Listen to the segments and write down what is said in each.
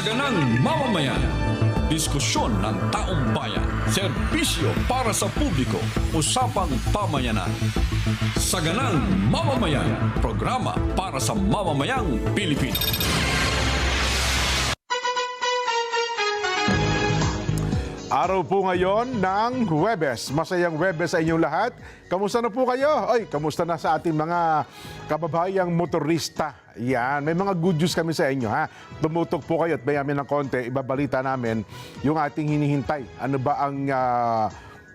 Saganang mamamayan. Diskusyon ng taong bayan. Serbisyo para sa publiko. Usapang pamayanan. Saganang mamamayan. Programa para sa mamamayang Pilipino. Araw po ngayon ng Huwebes. Masayang Huwebes sa inyong lahat. Kamusta na po kayo? Ay, kamusta na sa ating mga kababayang motorista? Yan, may mga good news kami sa inyo, ha? Tumutok po kayo at mayamin ng konti, ibabalita namin yung ating hinihintay. Ano ba ang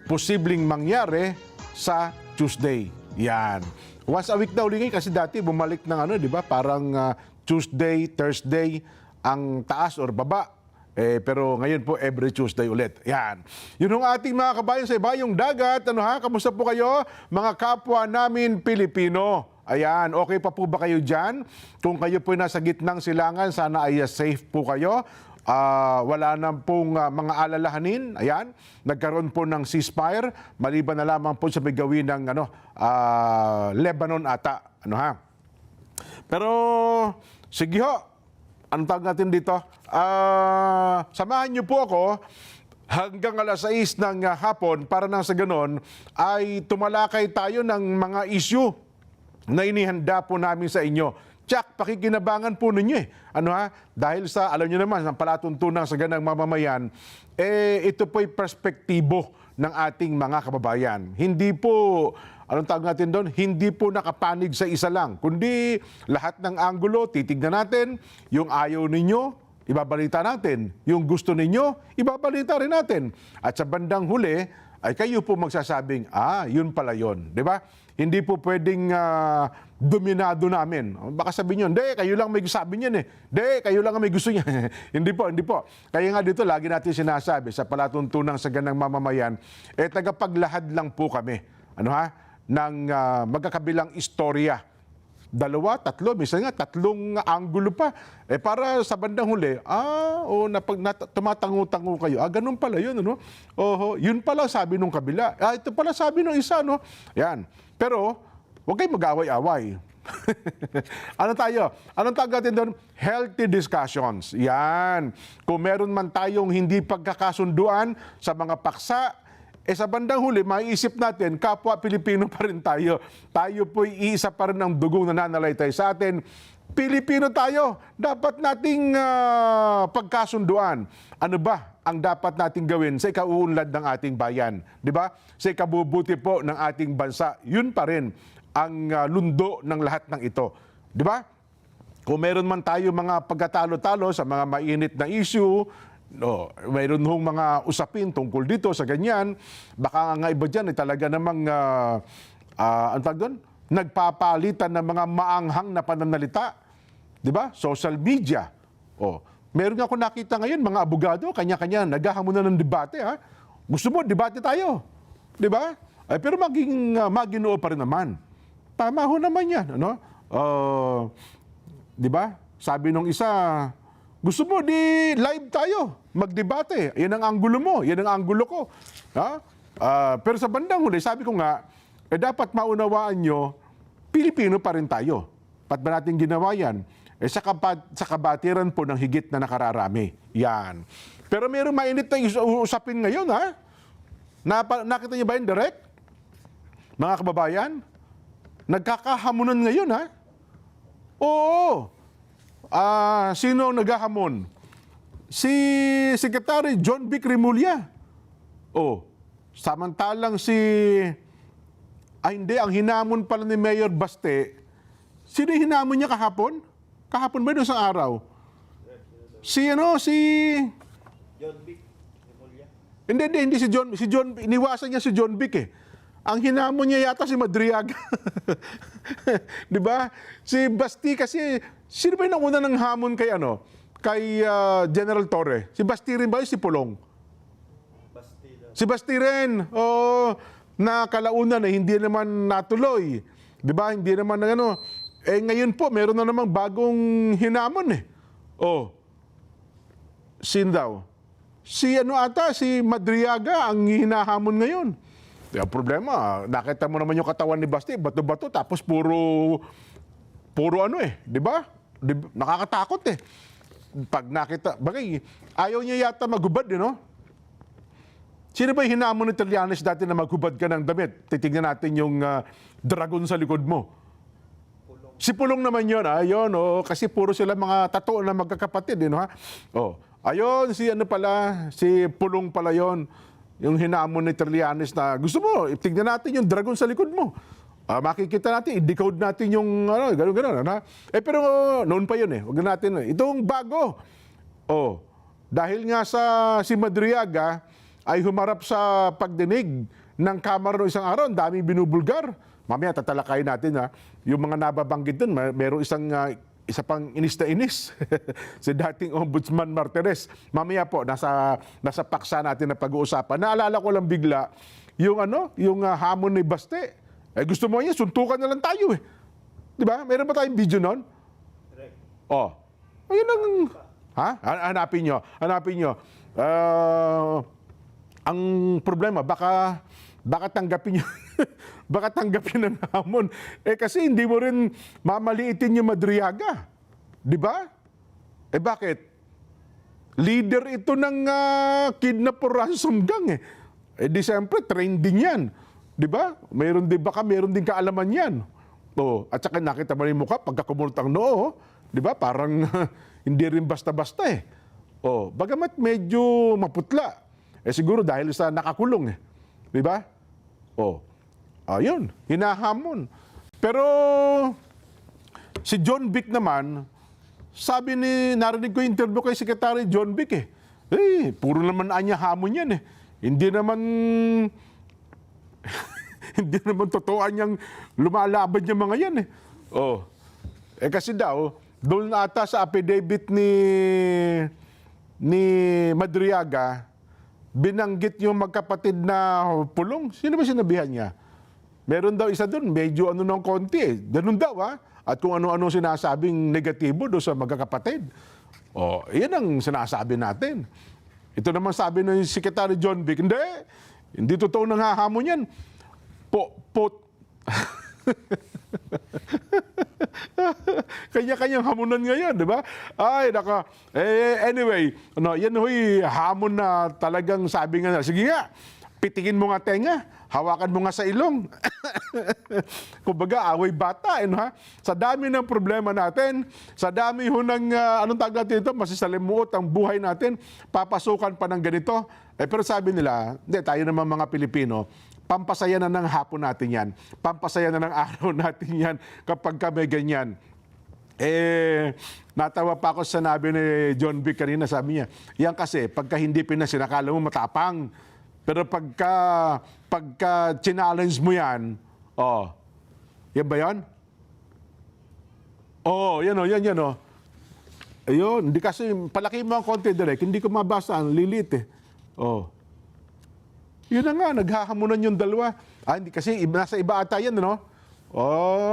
posibleng mangyari sa Tuesday? Yan. Once a week na uli ngayon kasi dati bumalik ng di ba? Parang Tuesday, Thursday, ang taas or baba. Pero ngayon po, every Tuesday ulit. Yan. Yun ang ating mga kabayan sa ibayong dagat. Kamusta po kayo? Mga kapwa namin Pilipino. Ayan, okay pa po ba kayo dyan? Kung kayo po nasa gitnang silangan, sana ay safe po kayo. Wala na pong mga alalahanin. Ayan, nagkaroon po ng ceasefire. Maliban na lamang po sa may gawin ng Lebanon ata. Pero, sige ho. Anong tawag natin dito? Samahan niyo po ako hanggang alas 6 ng hapon para nang sa ganon ay tumalakay tayo ng mga issue na inihanda po namin sa inyo. Tsak, pakikinabangan po ninyo Dahil sa, alam niyo naman, ang palatuntunan sa ganang mamamayan, ito po'y perspektibo ng ating mga kababayan. Hindi po, anong tawag natin doon? Hindi po nakapanig sa isa lang, kundi lahat ng anggulo, titignan natin. Yung ayaw ninyo, ibabalita natin. Yung gusto ninyo, ibabalita rin natin. At sa bandang huli, ay kayo po magsasabing, yun pala yun. Di ba? Hindi po pwedeng dominado namin. Baka sabihin nyo, hindi, kayo lang may sabi niyan Hindi, kayo lang may gusto niya. Hindi po, hindi po. Kaya nga dito, lagi natin sinasabi sa palatuntunang sa ganang mamamayan, tagapaglahad lang po kami. Ng magkakabilang istorya. 2, 3, minsan nga 3 anggulo pa. Para sa bandang huli, tumatango-tango kayo. Ganun pala yun, yun pala sabi nung kabila. Ito pala sabi nung isa, Yan. Pero, huwag kayong mag-away-away. Anong tawag natin doon? Healthy discussions. Yan. Kung meron man tayong hindi pagkakasunduan sa mga paksa, sa bandang huli, maiisip natin, kapwa Pilipino pa rin tayo. Tayo po'y iisa pa rin ang dugong nananalaytay sa atin. Pilipino tayo. Dapat nating pagkasunduan. Ano ba ang dapat nating gawin sa ikauunlad ng ating bayan? Di ba? Sa ikabubuti po ng ating bansa. Yun pa rin ang lundo ng lahat ng ito. Di ba? Kung meron man tayo mga pagkatalo-talo sa mga mainit na issue, mayroon hong mga usapin tungkol dito sa ganyan, baka nga iba dyan talaga namang nagpapalitan ng mga maanghang na pananalita. Di ba? Social media. Meron nga ako nakita ngayon, mga abogado, kanya-kanya, naghahamunan ng debate. Gusto mo, debate tayo. Di ba? Pero maginoo pa rin naman. Tama ho naman yan. Di ba? Sabi nung isa, gusto mo, di live tayo, magdebate. Yan ang anggulo mo, yan ang anggulo ko. Pero sa bandang huli, sabi ko nga, dapat maunawaan nyo, Pilipino pa rin tayo. Ba't ba natin ginawa yan? Sa kabatiran po ng higit na nakararami. Yan. Pero mayroong mainit na usapin ngayon, Nakita niyo ba yun direct? Mga kababayan? Nagkakahamunan ngayon, Oo. Sino ang naghahamon? Si Secretary John Vic Remulla. Samantalang hindi, ang hinamon pala ni Mayor Baste. Sino yung hinamon niya kahapon? Kahapon ba doon sa araw? Si John Vic Remulla. Hindi si John, iniwasan niya si John Vic Ang hinamon niya yata si Madriaga. Di ba? Si Basti kasi, sino ba yung nauna ng hamon kay General Torre? Si Basti rin ba? Si Pulong? Si Basti rin. Na kalaunan hindi naman natuloy. Di ba? Hindi naman ngayon po, meron na namang bagong hinamon Sino daw? Si Madriaga ang hinahamon ngayon. Ang problema, nakita mo naman yung katawan ni Basti, bato-bato, tapos puro di ba? Nakakatakot pag nakita, bagay, ayaw niya yata maghubad, no? Sino ba yung hinamon ni Trillanes dati na maghubad ka ng damit? Titignan natin yung dragon sa likod mo. Si Pulong naman yun, ayun, kasi puro sila mga tattoo na magkakapatid, ha? Ayun, si Pulong pala yon, yung hinamon ni Trillanes na gusto mo, tignan natin yung dragon sa likod mo. Makikita natin, i-decode natin yung, gano'n, ha? Pero noon pa yun, huwag natin, itong bago. Dahil nga si Madriaga ay humarap sa pagdinig ng Kamara noong isang araw, ang daming binubulgar. Mamaya tatalakayin natin, yung mga nababanggit dun, mayroong isa pang inis na inis, si dating Ombudsman Martires. Mamaya po, nasa paksa natin na pag-uusapan. Naalala ko lang bigla, yung hamon ni Baste. Gusto mo niya, suntukan na lang tayo eh. Di ba? Meron ba tayong video nun? Ayun ang... Hanapin nyo. Ang problema, baka tanggapin nyo. Baka tanggapin ng hamon. Kasi hindi mo rin mamaliitin yung Madriaga. Di ba? Bakit? Leader ito ng kidnap or ransom gang eh. Di siyempre, trending yan. Di ba? Meron din kaalaman yan. At saka nakita mo yung mukha, pagkakumulot ang noo, di ba? Parang hindi rin basta-basta eh. Bagamat medyo maputla. Siguro dahil sa nakakulong eh. Di ba? Ayun, hinahamon. Pero si John Vic naman, narinig ko yung interview kay Secretary John Vic eh. Puro naman anya hamon yan eh. Hindi naman totoo niyang lumalaban niya mga yan eh. Kasi daw, doon ata sa affidavit ni Madriaga, binanggit yung magkapatid na Pulong. Sino ba sinabihan niya? Meron daw isa doon, medyo ng konti eh. Ganun daw At kung ano-ano sinasabing negatibo doon sa magkakapatid. Yan ang sinasabi natin. Ito naman sabi ng Secretary John Vic, hindi totoo nang hahamon yan. Kanya-kanyang hamunan ngayon, di ba? Anyway, yan ho'y hamon na talagang sabi nga, sige nga, pitingin mo nga tenga, hawakan mo nga sa ilong. Kumbaga, away bata, Sa dami ng problema natin, sa dami ho ng, anong tawag natin ito, masisalimuot ang buhay natin, papasukan pa ng ganito. Pero sabi nila, hindi, tayo naman mga Pilipino, pampasaya na ng hapon natin yan. Pampasaya na ng araw natin yan kapag kami ganyan. Natawa pa ako sa sinabi ni John Vic kanina, sabi niya, yan kasi, pagka hindi pinasinakala mo matapang. Pero pagka challenge mo yan, yan ba yan? Yan. Ayun, hindi kasi, palaki mo ang konti direct, hindi ko mabasa, ang lilit eh. Yun na nga, naghahamunan yung dalawa. Hindi kasi, nasa iba ata yan,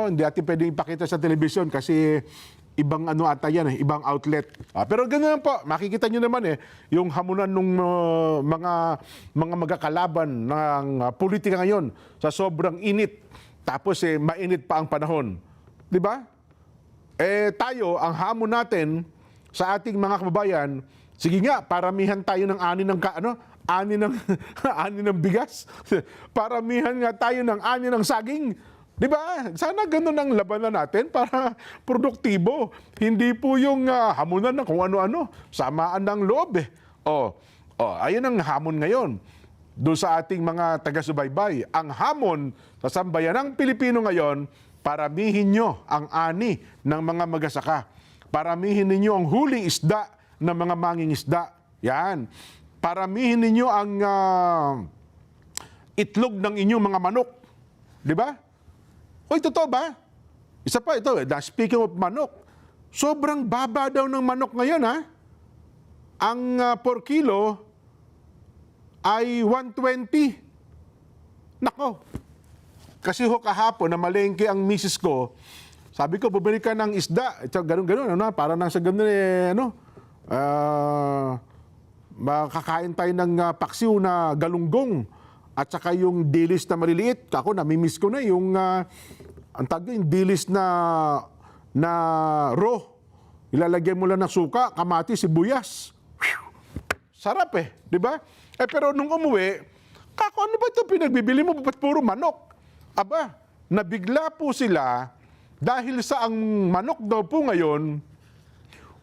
hindi natin pwedeng ipakita sa telebisyon kasi ibang ata yan, ibang outlet. Pero ganoon po, makikita nyo naman yung hamunan ng mga magkakalaban ng politika ngayon sa sobrang init. Tapos mainit pa ang panahon. Di ba? Tayo, ang hamon natin sa ating mga kababayan, sige nga, paramihan tayo ng ani ng bigas. Paramihan nga tayo ng ani ng saging. Di ba? Sana ganun ang labanan natin para produktibo. Hindi po yung hamunan na kung ano-ano. Samaan ng loob ayun ang hamon ngayon. Doon sa ating mga taga-subaybay. Ang hamon sa sambayanang Pilipino ngayon, paramihin nyo ang ani ng mga magasaka. Paramihin ninyo ang huling isda ng mga mangingisda. Yan. Paramihin ninyo ang itlog ng inyong mga manok. Di ba? Totoo ba? Isa pa ito, speaking of manok, sobrang baba daw ng manok ngayon, Ang per kilo ay 120. Nako. Kasi kahapon na malengke ang misis ko, sabi ko, bumili ka ng isda. Ganun-ganun, para nang sa ganun, makakain tayo ng paksiw na galunggong at saka yung dilis na maliliit. Ako, namimiss ko na yung, ang tawag yung dilis na raw. Ilalagyan mo lang ng suka, kamatis, sibuyas. Whew! Sarap eh, di ba? Pero nung umuwi, kako, ano ba ito pinagbibili mo? Ba't puro manok? Aba, nabigla po sila dahil sa ang manok daw po ngayon,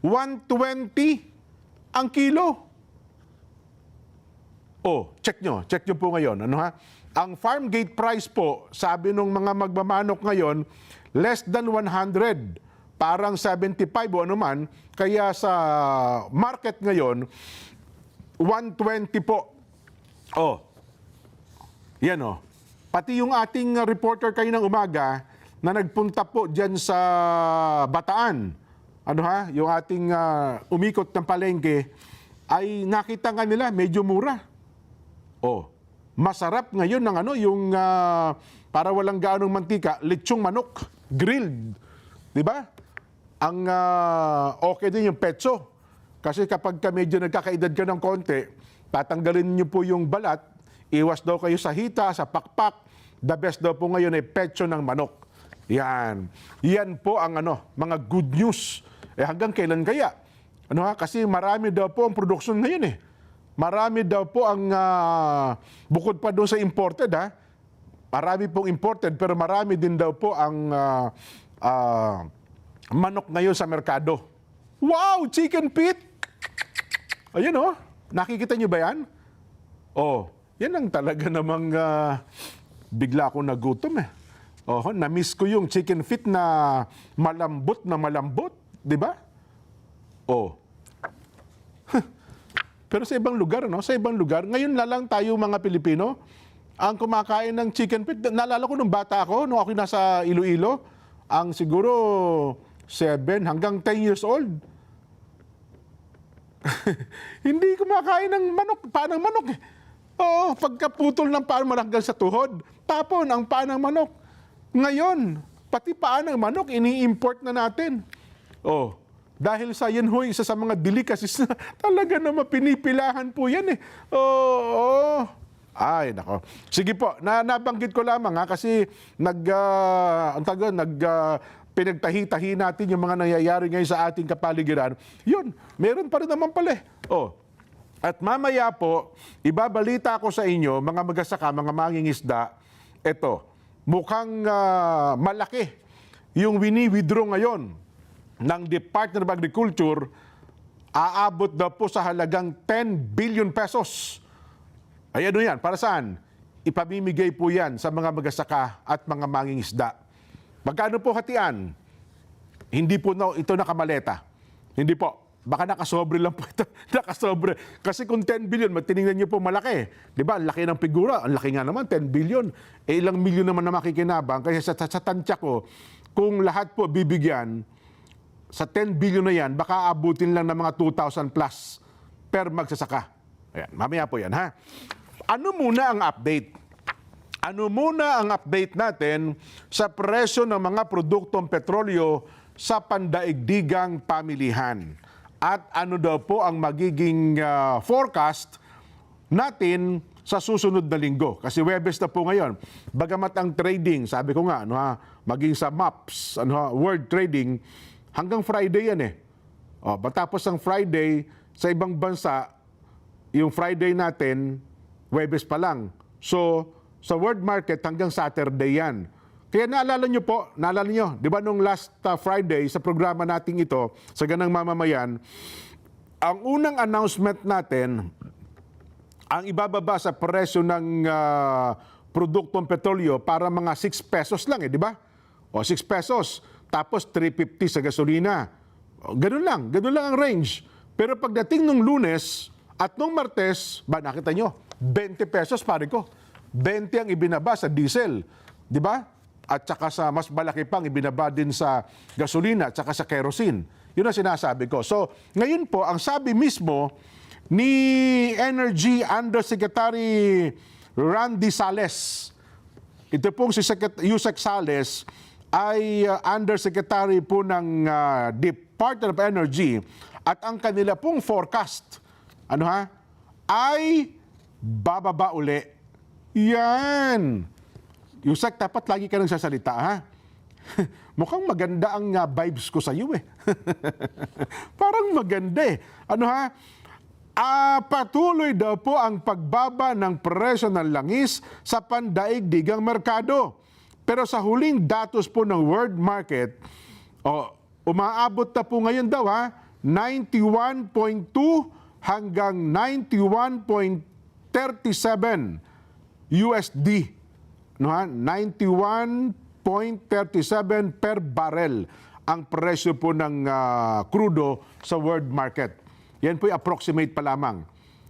120 ang kilo. Check nyo po ngayon. Ano ha? Ang farm gate price po, sabi nung mga magmamanok ngayon, less than 100. Parang 75 o ano man. Kaya sa market ngayon, 120 po. Yan Pati yung ating reporter kayo ng umaga na nagpunta po dyan sa Bataan. Yung ating umikot ng palengke, ay nakita nga nila medyo mura. Masarap ngayon ng yung para walang gaanong mantika, lechong manok, grilled. 'Di ba? Ang okay din yung petso. Kasi kapag medyo nagkakaedad ka ng konti, tatanggalin niyo po yung balat, iwas daw kayo sa hita, sa pakpak. The best daw po ngayon ay petso ng manok. Yan. Yan po ang mga good news. Hanggang kailan kaya? Kasi marami daw po ang production ngayon eh. Marami daw po ang, bukod pa doon sa imported marami pong imported, pero marami din daw po ang manok ngayon sa merkado. Wow! Chicken feet! Ayun nakikita nyo ba yan? Yan ang talaga namang bigla akong nagutom eh. Na-miss ko yung chicken feet na malambot, di ba? Pero sa ibang lugar, Sa ibang lugar, ngayon na lang tayo mga Pilipino ang kumakain ng chicken feet. Naalala ko nung bata ako, nung ako nasa Iloilo, ang siguro 7 hanggang 10 years old. Hindi kumakain ng manok, paa ng manok eh. Pagkaputol ng paa hanggang sa tuhod, tapon ang paa ng manok. Ngayon, pati paa ng manok, ini-import na natin. Dahil sa yan isa sa mga delicacies na talaga naman pinipilahan po yan eh. Ay, nako. Sige po, nabanggit ko lamang kasi pinagtahi-tahi natin yung mga nangyayari ngayon sa ating kapaligiran. Yun, meron pa rin naman pala. At mamaya po, ibabalita ko sa inyo, mga magasaka, mga mangingisda, mukhang malaki yung wini-withdraw ngayon ng Department of Agriculture, aabot daw po sa halagang 10 billion pesos. Ay yan, para saan? Ipamimigay po yan sa mga magasaka at mga mangingisda. Magkano po hatian? Hindi po ito nakamaleta. Hindi po. Baka nakasobre lang po ito. Nakasobre. Kasi kung 10 billion, tinignan niyo po malaki. Di ba? Ang laki ng figura. Ang laki nga naman, 10 billion. Ilang milyon naman na makikinabang. Kaya sa tansya ko, kung lahat po bibigyan, sa 10 billion na yan, baka abutin lang ng mga 2,000 plus per magsasaka. Ayan, mamaya po yan, ha? Ano muna ang update? Ano muna ang update natin sa presyo ng mga produktong petrolyo sa pandaigdigang pamilihan? At ano daw po ang magiging forecast natin sa susunod na linggo? Kasi Huwebes na po ngayon. Bagamat ang trading, sabi ko nga, maging sa MAPS, world trading, hanggang Friday yan eh. Matapos ang Friday, sa ibang bansa, yung Friday natin, Huwebes pa lang. So, sa world market, hanggang Saturday yan. Kaya naalala nyo, di ba nung last Friday, sa programa nating ito, sa Ganang Mamamayan, ang unang announcement natin, ang ibababa sa presyo ng produktong petrolyo para mga 6 pesos lang di ba? 6 pesos. Tapos 350 sa gasolina. Ganun lang ang range. Pero pagdating nung Lunes at nung Martes, nakita nyo, 20 pesos pare ko. 20 ang ibinaba sa diesel. Di ba? At saka sa mas malaki pang ibinaba din sa gasolina at saka sa kerosene. Yun ang sinasabi ko. So, ngayon po, ang sabi mismo ni Energy Undersecretary Randy Sales, ito pong si Yusek Sales, ay Undersecretary po ng Department of Energy, at ang kanila pong forecast, ay bababa uli. Yan. Yusek, dapat lagi ka nang sasalita, ha? Mukhang maganda ang vibes ko sa iyo eh. Parang maganda eh. Ano ha? Patuloy daw po ang pagbaba ng presyo ng langis sa pandaigdigang merkado. Pero sa huling datos po ng world market, umaabot na po ngayon daw 91.2 hanggang 91.37 USD. No, 91.37 per barrel ang presyo po ng krudo sa world market. Yan po approximate pa lamang.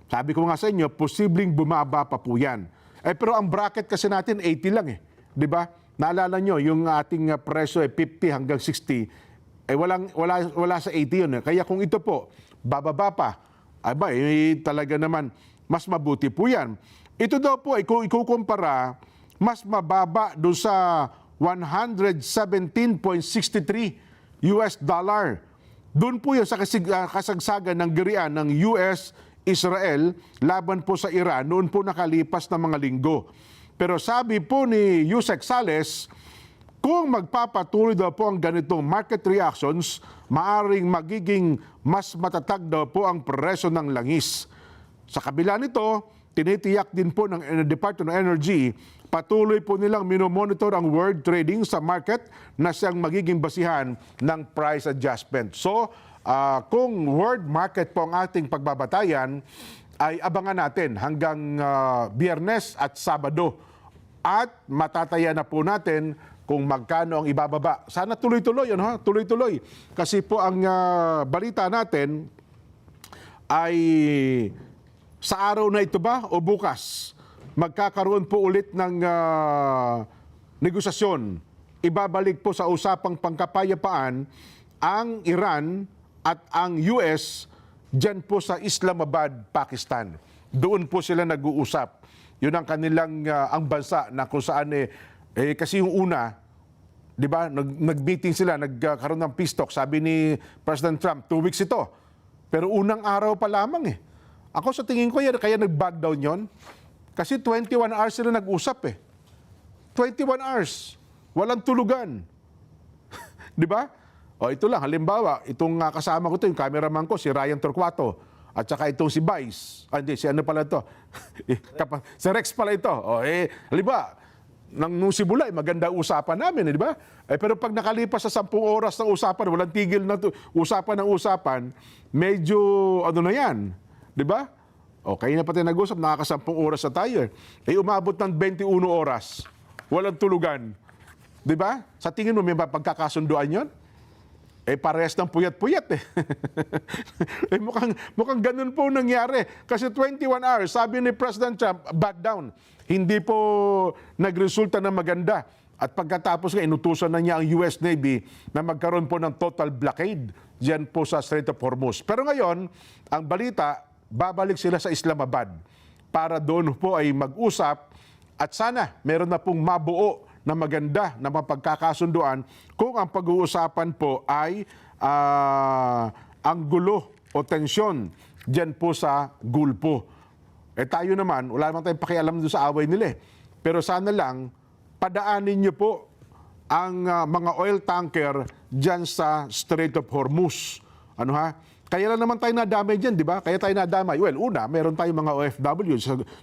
Sabi ko nga sa inyo, posibleng bumaba pa po yan. Pero ang bracket kasi natin 80 lang eh. Di ba? Naalala nyo, yung ating presyo 50 hanggang 60, wala sa 80 yun. Kaya kung ito po, bababa pa, talaga naman, mas mabuti po yan. Ito daw po, ikukumpara, mas mababa doon sa 117.63 US dollar. Doon po yun sa kasagsagan ng gerian ng US, Israel, laban po sa Iran, noon po nakalipas na mga linggo. Pero sabi po ni Yusek Sales, kung magpapatuloy daw po ang ganitong market reactions, maaring magiging mas matatag daw po ang presyo ng langis. Sa kabila nito, tinitiyak din po ng Department of Energy, patuloy po nilang minomonitor ang world trading sa market na siyang magiging basihan ng price adjustment. So, kung world market po ang ating pagbabatayan, ay abangan natin hanggang Biyernes at Sabado. At matataya na po natin kung magkano ang ibababa. Sana tuloy-tuloy, tuloy-tuloy. Kasi po ang balita natin ay sa araw na ito ba o bukas, magkakaroon po ulit ng negosasyon. Ibabalik po sa usapang pangkapayapaan ang Iran at ang US dyan po sa Islamabad, Pakistan. Doon po sila nag-uusap. Yun ang kanilang ang bansa na kung saan kasi yung una, di ba, nag-meeting sila, nagkaroon ng peace talk. Sabi ni President Trump, 2 weeks ito. Pero unang araw pa lamang eh. Ako sa tingin ko kaya nag-back down yon. Kasi 21 hours sila nag-usap eh. 21 hours. Walang tulugan. Di ba? Ito lang, halimbawa, itong kasama ko yung cameraman ko, si Ryan Torquato. At saka itong si Vice. Hindi, si ano pala ito? Si Rex pala ito. Halimbawa, nung simula, maganda usapan namin, di ba? Pero pag nakalipas sa 10 oras ng usapan, walang tigil na usapan, medyo ano na yan. Di ba? Kayo na pati nag-usap, nakaka-10 oras na tayo. Umabot ng 21 oras. Walang tulugan. Di ba? Sa tingin mo, may pagkakasunduan yon? Parehas ng puyat-puyat eh. mukhang ganun po nangyari. Kasi 21 hours, sabi ni President Trump, back down. Hindi po nagresulta na maganda. At pagkatapos inutusan na niya ang US Navy na magkaroon po ng total blockade diyan po sa Strait of Hormuz. Pero ngayon, ang balita, babalik sila sa Islamabad para doon po ay mag-usap at sana meron na pong mabuo na maganda na mapagkakasunduan kung ang pag-uusapan po ay ang gulo o tensyon dyan po sa Gulpo. Tayo naman, wala naman tayong pakialam doon sa away nila eh. Pero sana lang, padaanin niyo po ang mga oil tanker dyan sa Strait of Hormuz. Ano ha? Kaya lang naman tayo nadamay dyan, di ba? Kaya tayo nadamay. Well, una, meron tayong mga OFW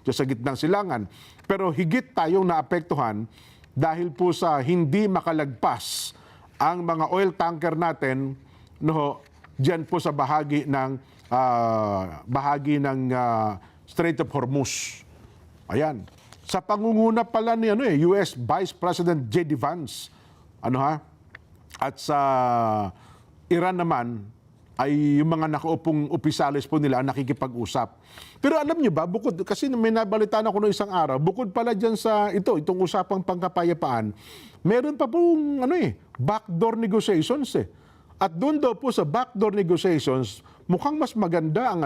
sa gitnang silangan. Pero higit tayong naapektuhan dahil po sa hindi makalagpas ang mga oil tanker natin dyan po sa bahagi ng Strait of Hormuz. Ayan. Sa pangunguna pala ni US Vice President J.D. Vance. At sa Iran naman, ay yung mga nakaupong opisyalis po nila ang nakikipag-usap. Pero alam niyo ba, bukod, kasi may nabalitaan ako noong isang araw, bukod pala dyan sa itong usapang pangkapayapaan, meron pa pong backdoor negotiations eh. At doon daw po sa backdoor negotiations, mukhang mas maganda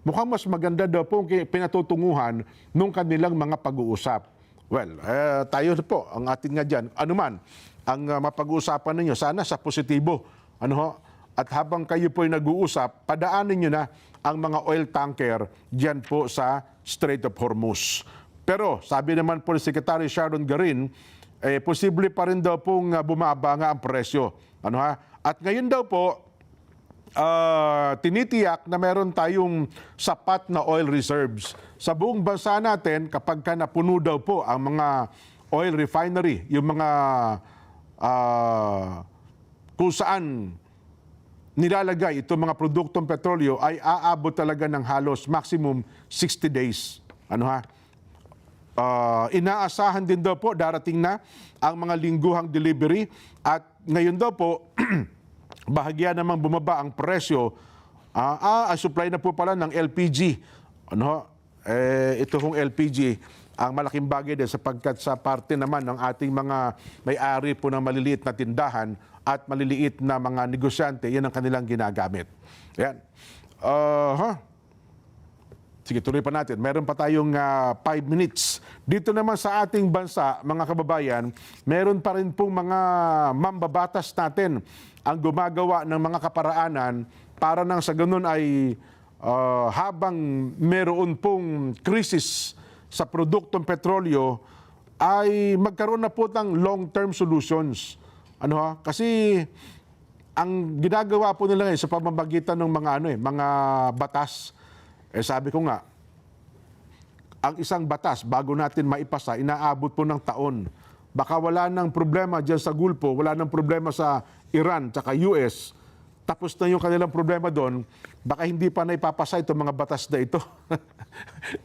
mukhang mas maganda daw po ang pinatutunguhan nung kanilang mga pag-uusap. Well, tayo po, ang atin nga dyan, anuman, ang mapag-uusapan ninyo, sana sa positibo. At habang kayo po ay nag-uusap, padaanin nyo na ang mga oil tanker dyan po sa Strait of Hormuz. Pero sabi naman po ni Secretary Sharon Garin, posible pa rin daw pong bumaba nga ang presyo. Ano ha? At ngayon daw po, tinitiyak na meron tayong sapat na oil reserves. Sa buong bansa natin, kapag ka napuno daw po ang mga oil refinery, yung mga kung saan nilalagay itong mga produktong petrolyo ay aabot talaga ng halos maximum 60 days. Ano ha? Inaasahan din daw po darating na ang mga lingguhang delivery at ngayon daw po bahagya namang bumaba ang presyo. Supply na po pala ng LPG. Ano? Ito hong LPG ang malaking bagay din sapagkat sa parte naman ng ating mga may-ari po ng maliliit na tindahan at maliliit na mga negosyante, yan ang kanilang ginagamit. Yan. Sige, tuloy pa natin. Meron pa tayong 5 minutes. Dito naman sa ating bansa, mga kababayan, meron pa rin pong mga mambabatas natin ang gumagawa ng mga kaparaanan para nang sa ganun ay habang meron pong krisis sa produktong petrolyo, ay magkaroon na po ng long-term solutions. Ano ha? Kasi ang ginagawa po nila ngayon sa pamamagitan ng mga batas, sabi ko nga, ang isang batas bago natin maipasa, inaabot po ng taon. Baka wala nang problema dyan sa Gulpo, wala nang problema sa Iran, tsaka US, tapos na yung kanilang problema doon, baka hindi pa na ipapasa itong mga batas na ito.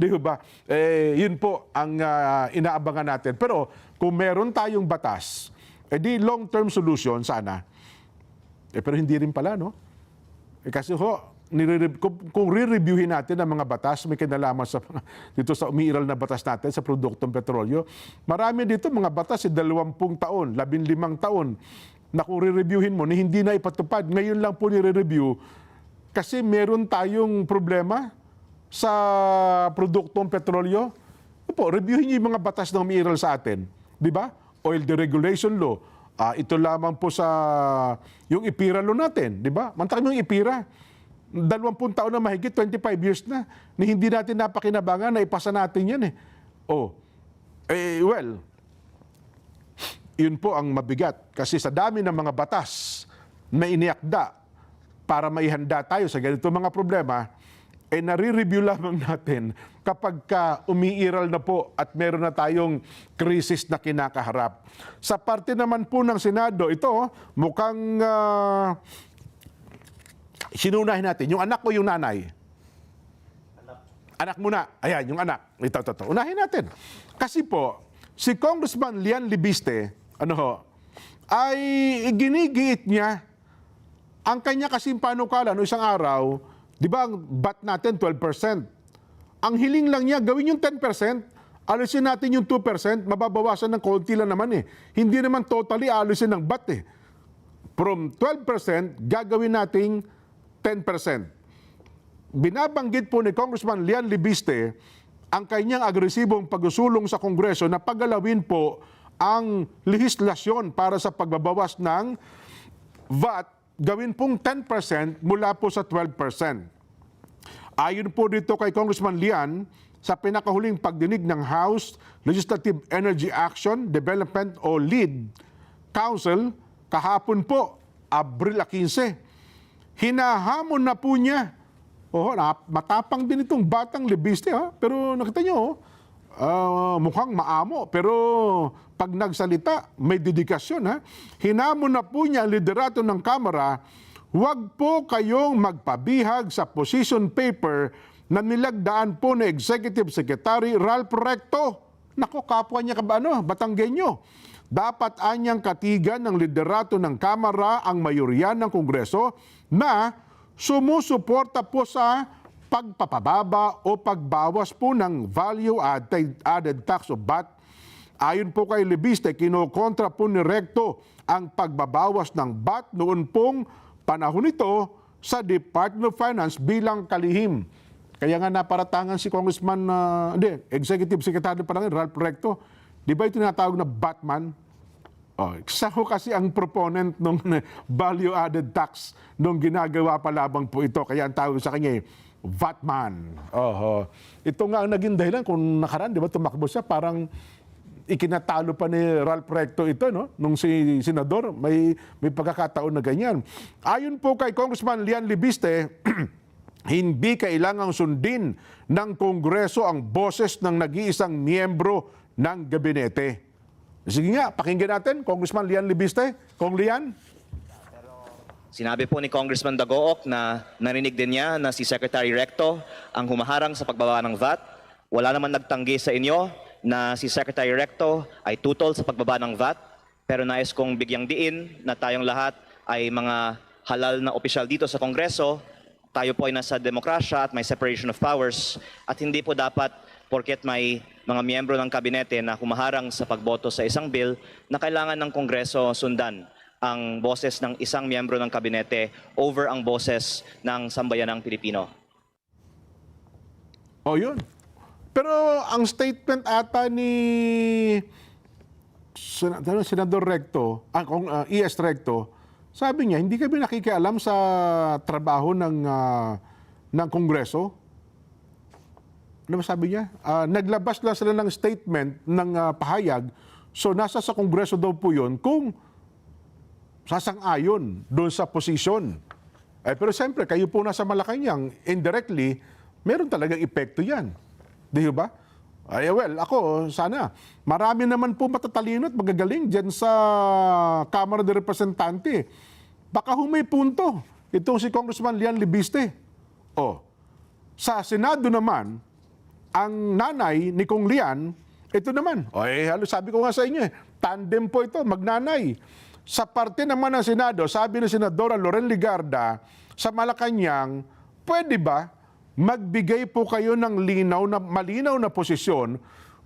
Di ba? Yun po ang inaabangan natin. Pero kung meron tayong batas, di long-term solution sana. Pero hindi rin pala, no? Kasi kung re-reviewin natin ang mga batas, may kinalaman dito sa umiiral na batas natin sa produktong petrolyo, marami dito mga batas 20 taon, 15 taon, na kung re-reviewin mo, hindi na ipatupad. Ngayon lang po nire-review kasi meron tayong problema sa produktong petrolyo. Reviewin niyo yung mga batas na umiiral sa atin. Di ba? Oil Deregulation Law. Ito lamang po sa yung IPIRA law natin. Di ba? Mantakin yung IPIRA. 20 taon na mahigit, 25 years na hindi natin napakinabangan na ipasa natin yan eh. Well, yun po ang mabigat. Kasi sa dami ng mga batas na iniakda para maihanda tayo sa ganito mga problema, nare-review lamang natin kapag umiiral na po at meron na tayong krisis na kinakaharap. Sa parte naman po ng Senado, ito mukhang sinunahin natin. Yung anak o yung nanay? Anak muna. Ayan, yung anak. Ito. Unahin natin. Kasi po, si Congressman Lian Libiste, ay ginigiit niya ang kanya kasing panukala no isang araw, di ba ang bat natin 12%. Ang hiling lang niya, gawin yung 10%, alisin natin yung 2%, mababawasan ng konti lang naman eh. Hindi naman totally alisin ng bat eh. From 12%, gagawin nating 10%. Binabanggit po ni Congressman Lian Libiste ang kanyang agresibong pag-usulong sa Kongreso na paggalawin po ang lehislasyon para sa pagbabawas ng VAT, gawin pong 10% mula po sa 12%. Ayon po dito kay Congressman Lian, sa pinakahuling pagdinig ng House Legislative Energy Action Development o LEAD Council, kahapon po, Abril 15, hinahamon na po niya. Matapang din itong batang Libiste, pero nakita nyo, mukhang maamo, pero pag nagsalita, may dedikasyon. Hinamon na po niya ang liderato ng Kamara, huwag po kayong magpabihag sa position paper na nilagdaan po ni Executive Secretary Ralph Recto. Nako, kapwa niya Batanggenyo. Dapat anyang katigan ng liderato ng Kamara ang mayorya ng Kongreso na sumusuporta po sa pagpapababa o pagbawas po ng value-added tax o VAT. Ayon po kay Libiste, kinokontra po ni Recto ang pagbabawas ng VAT noon pong panahon nito sa Department of Finance bilang kalihim. Kaya nga naparatangan si Congressman, Executive Secretary pa lang, Ralph Recto. Di ba ito tinatawag na Batman? Isa ko kasi ang proponent ng value-added tax nung ginagawa pa labang po ito. Kaya ang tawag sa kanya Vatman. Ito nga ang naging dahilan kung nakaraan, di ba, tumakbo siya, parang ikinatalo pa ni Ralph Recto ito, no? Nung si Senador, may pagkakataon na ganyan. Ayon po kay Congressman Lian Libiste, hindi kailangang sundin ng Kongreso ang boses ng nag-iisang miyembro ng gabinete. Sige nga, pakinggan natin, Congressman Lian Libiste. Kong Lian? Sinabi po ni Congressman Dagook na narinig din niya na si Secretary Recto ang humaharang sa pagbaba ng VAT. Wala naman nagtanggi sa inyo na si Secretary Recto ay tutol sa pagbaba ng VAT. Pero nais kong bigyang diin na tayong lahat ay mga halal na opisyal dito sa Kongreso. Tayo po ay nasa demokrasya at may separation of powers. At hindi po dapat porket may mga miyembro ng kabinete na humaharang sa pagboto sa isang bill na kailangan ng Kongreso sundan ang boses ng isang miyembro ng kabinete over ang boses ng sambayanang Pilipino. O yun. Pero ang statement ata ni Senador Recto, ES Recto, sabi niya, hindi kami nakikialam sa trabaho ng Kongreso. Ano ba sabi niya? Naglabas lang sila ng statement ng pahayag, so nasa sa Kongreso daw po yun kung sasang-ayon doon sa posisyon. Pero siyempre, kayo po nasa Malacanang, indirectly, meron talagang epekto yan. Di ba? Well, ako, sana. Marami naman po matatalino at magagaling dyan sa Kamara de Representante. Baka may punto. Itong si Congressman Lian Libiste. Sa Senado naman, ang nanay ni Kong Lian, ito naman. Halos sabi ko nga sa inyo, tandem po ito, magnanay. Sa parte naman ng Senado, sabi ni Senadora Loren Legarda, sa Malacanang, pwede ba magbigay po kayo ng malinaw na posisyon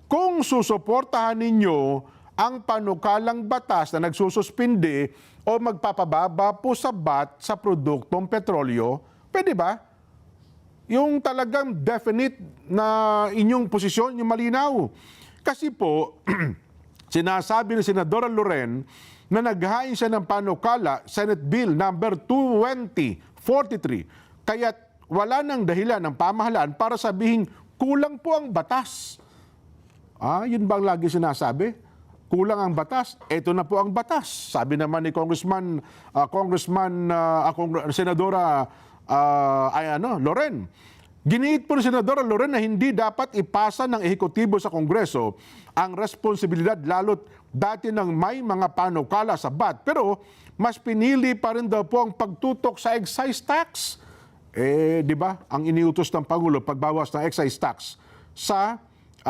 kung susuportahan ninyo ang panukalang batas na nagsususpindi o magpapababa po sa VAT sa produktong petrolyo? Pwede ba? Yung talagang definite na inyong posisyon, yung malinaw. Kasi po, sinasabi ni Senadora Loren na naghain siya ng panukala, Senate Bill number 2043. Kaya't wala nang dahilan ng pamahalaan para sabihin kulang po ang batas. Yun bang lagi sinasabi? Kulang ang batas. Ito na po ang batas. Sabi naman ni Senadora Loren. Giniit po ni Senadora Loren na hindi dapat ipasa ng ehekutibo sa Kongreso ang responsibilidad lalo't dati nang may mga panukala sa VAT. Pero mas pinili pa rin daw po ang pagtutok sa excise tax. Di ba? Ang iniutos ng Pangulo, pagbawas ng excise tax sa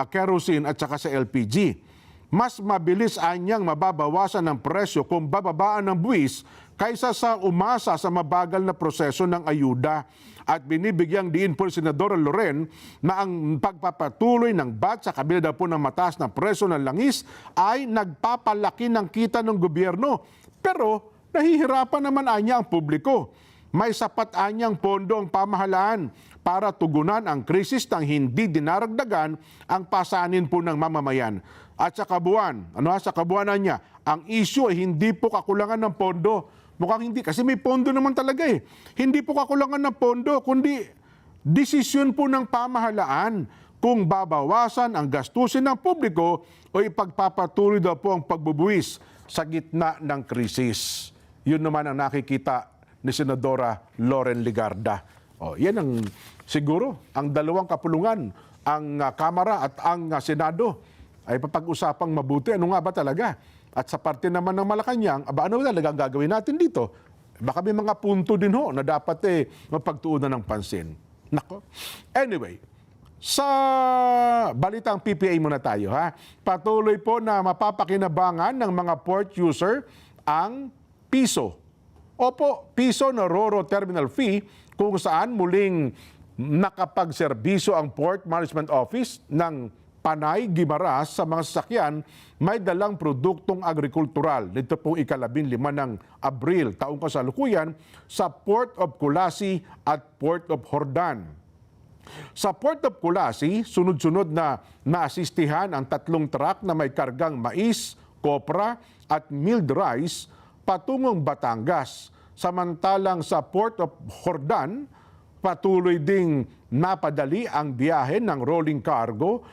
kerosene at saka sa LPG. Mas mabilis anyang mababawasan ng presyo kung bababaan ng buwis kaysa sa umasa sa mabagal na proseso ng ayuda. At binibigyang diin po ni Senadora Loren na ang pagpapatuloy ng VAT sa kabila daw po ng mataas na presyo ng langis ay nagpapalaki ng kita ng gobyerno. Pero nahihirapan naman anya ang publiko. May sapat anyang pondo ang pamahalaan para tugunan ang krisis nang hindi dinaragdagan ang pasanin po ng mamamayan. At sa kabuuan, sa kabuuanan niya, ang issue ay hindi po kakulangan ng pondo. Mukhang hindi, kasi may pondo naman talaga eh. Hindi po kakulangan ng pondo, kundi desisyon po ng pamahalaan kung babawasan ang gastusin ng publiko o ipagpapatuloy daw po ang pagbubuwis sa gitna ng krisis. Yun naman ang nakikita ni Senadora Loren Legarda. Yan ang siguro ang dalawang kapulungan, ang Kamara at ang Senado ay papag-usapang mabuti. Ano nga ba talaga? At sa parte naman ng Malacanang, ano talaga ang gagawin natin dito? Baka may mga punto din na dapat mapagtuunan ng pansin. Nako. Anyway, sa balitang PPA muna tayo. Patuloy po na mapapakinabangan ng mga port user ang piso. Opo, piso na RoRo terminal fee kung saan muling nakapagserbisyo ang Port Management Office ng Panay Guimaras sa mga sasakyan may dalang produktong agrikultural. Nito pong ika-15 ng Abril, taong kasalukuyan, sa Port of Colasi at Port of Hordan. Sa Port of Colasi, sunod-sunod na naasistihan ang 3 truck na may kargang mais, kopra at milled rice patungong Batangas. Samantalang sa Port of Hordan, patuloy ding napadali ang biyahe ng rolling cargo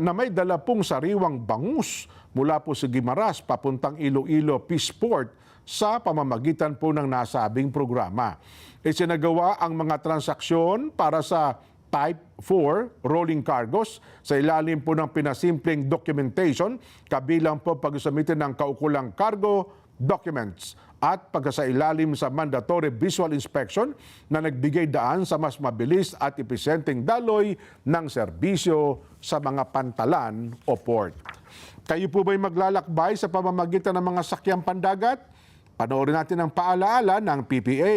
na may dala pong sariwang bangus mula po sa Guimaras papuntang Iloilo Peaceport sa pamamagitan po ng nasabing programa. Isinagawa ang mga transaksyon para sa Type 4 rolling cargos sa ilalim po ng pinasimpleng documentation, kabilang po pagsamitin ng kaukulang cargo documents at pagkasailalim sa mandatory visual inspection na nagbigay daan sa mas mabilis at episyenteng daloy ng serbisyo sa mga pantalan o port. Kayo po ba'y maglalakbay sa pamamagitan ng mga sakyang pandagat? Panoorin natin ang paalaala ng PPA.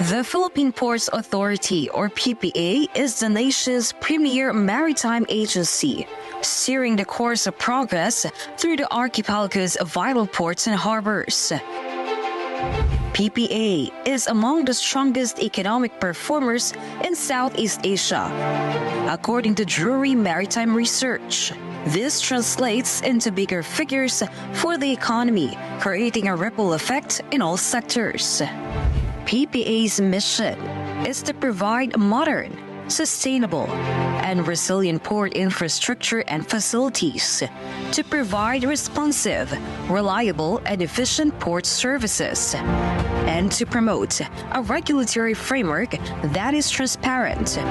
The Philippine Ports Authority, or PPA, is the nation's premier maritime agency, steering the course of progress through the archipelago's vital ports and harbors. PPA is among the strongest economic performers in Southeast Asia, according to Drewry Maritime Research. This translates into bigger figures for the economy, creating a ripple effect in all sectors. PPA's mission is to provide modern, sustainable, and resilient port infrastructure and facilities to provide responsive, reliable, and efficient port services, and to promote a regulatory framework that is transparent,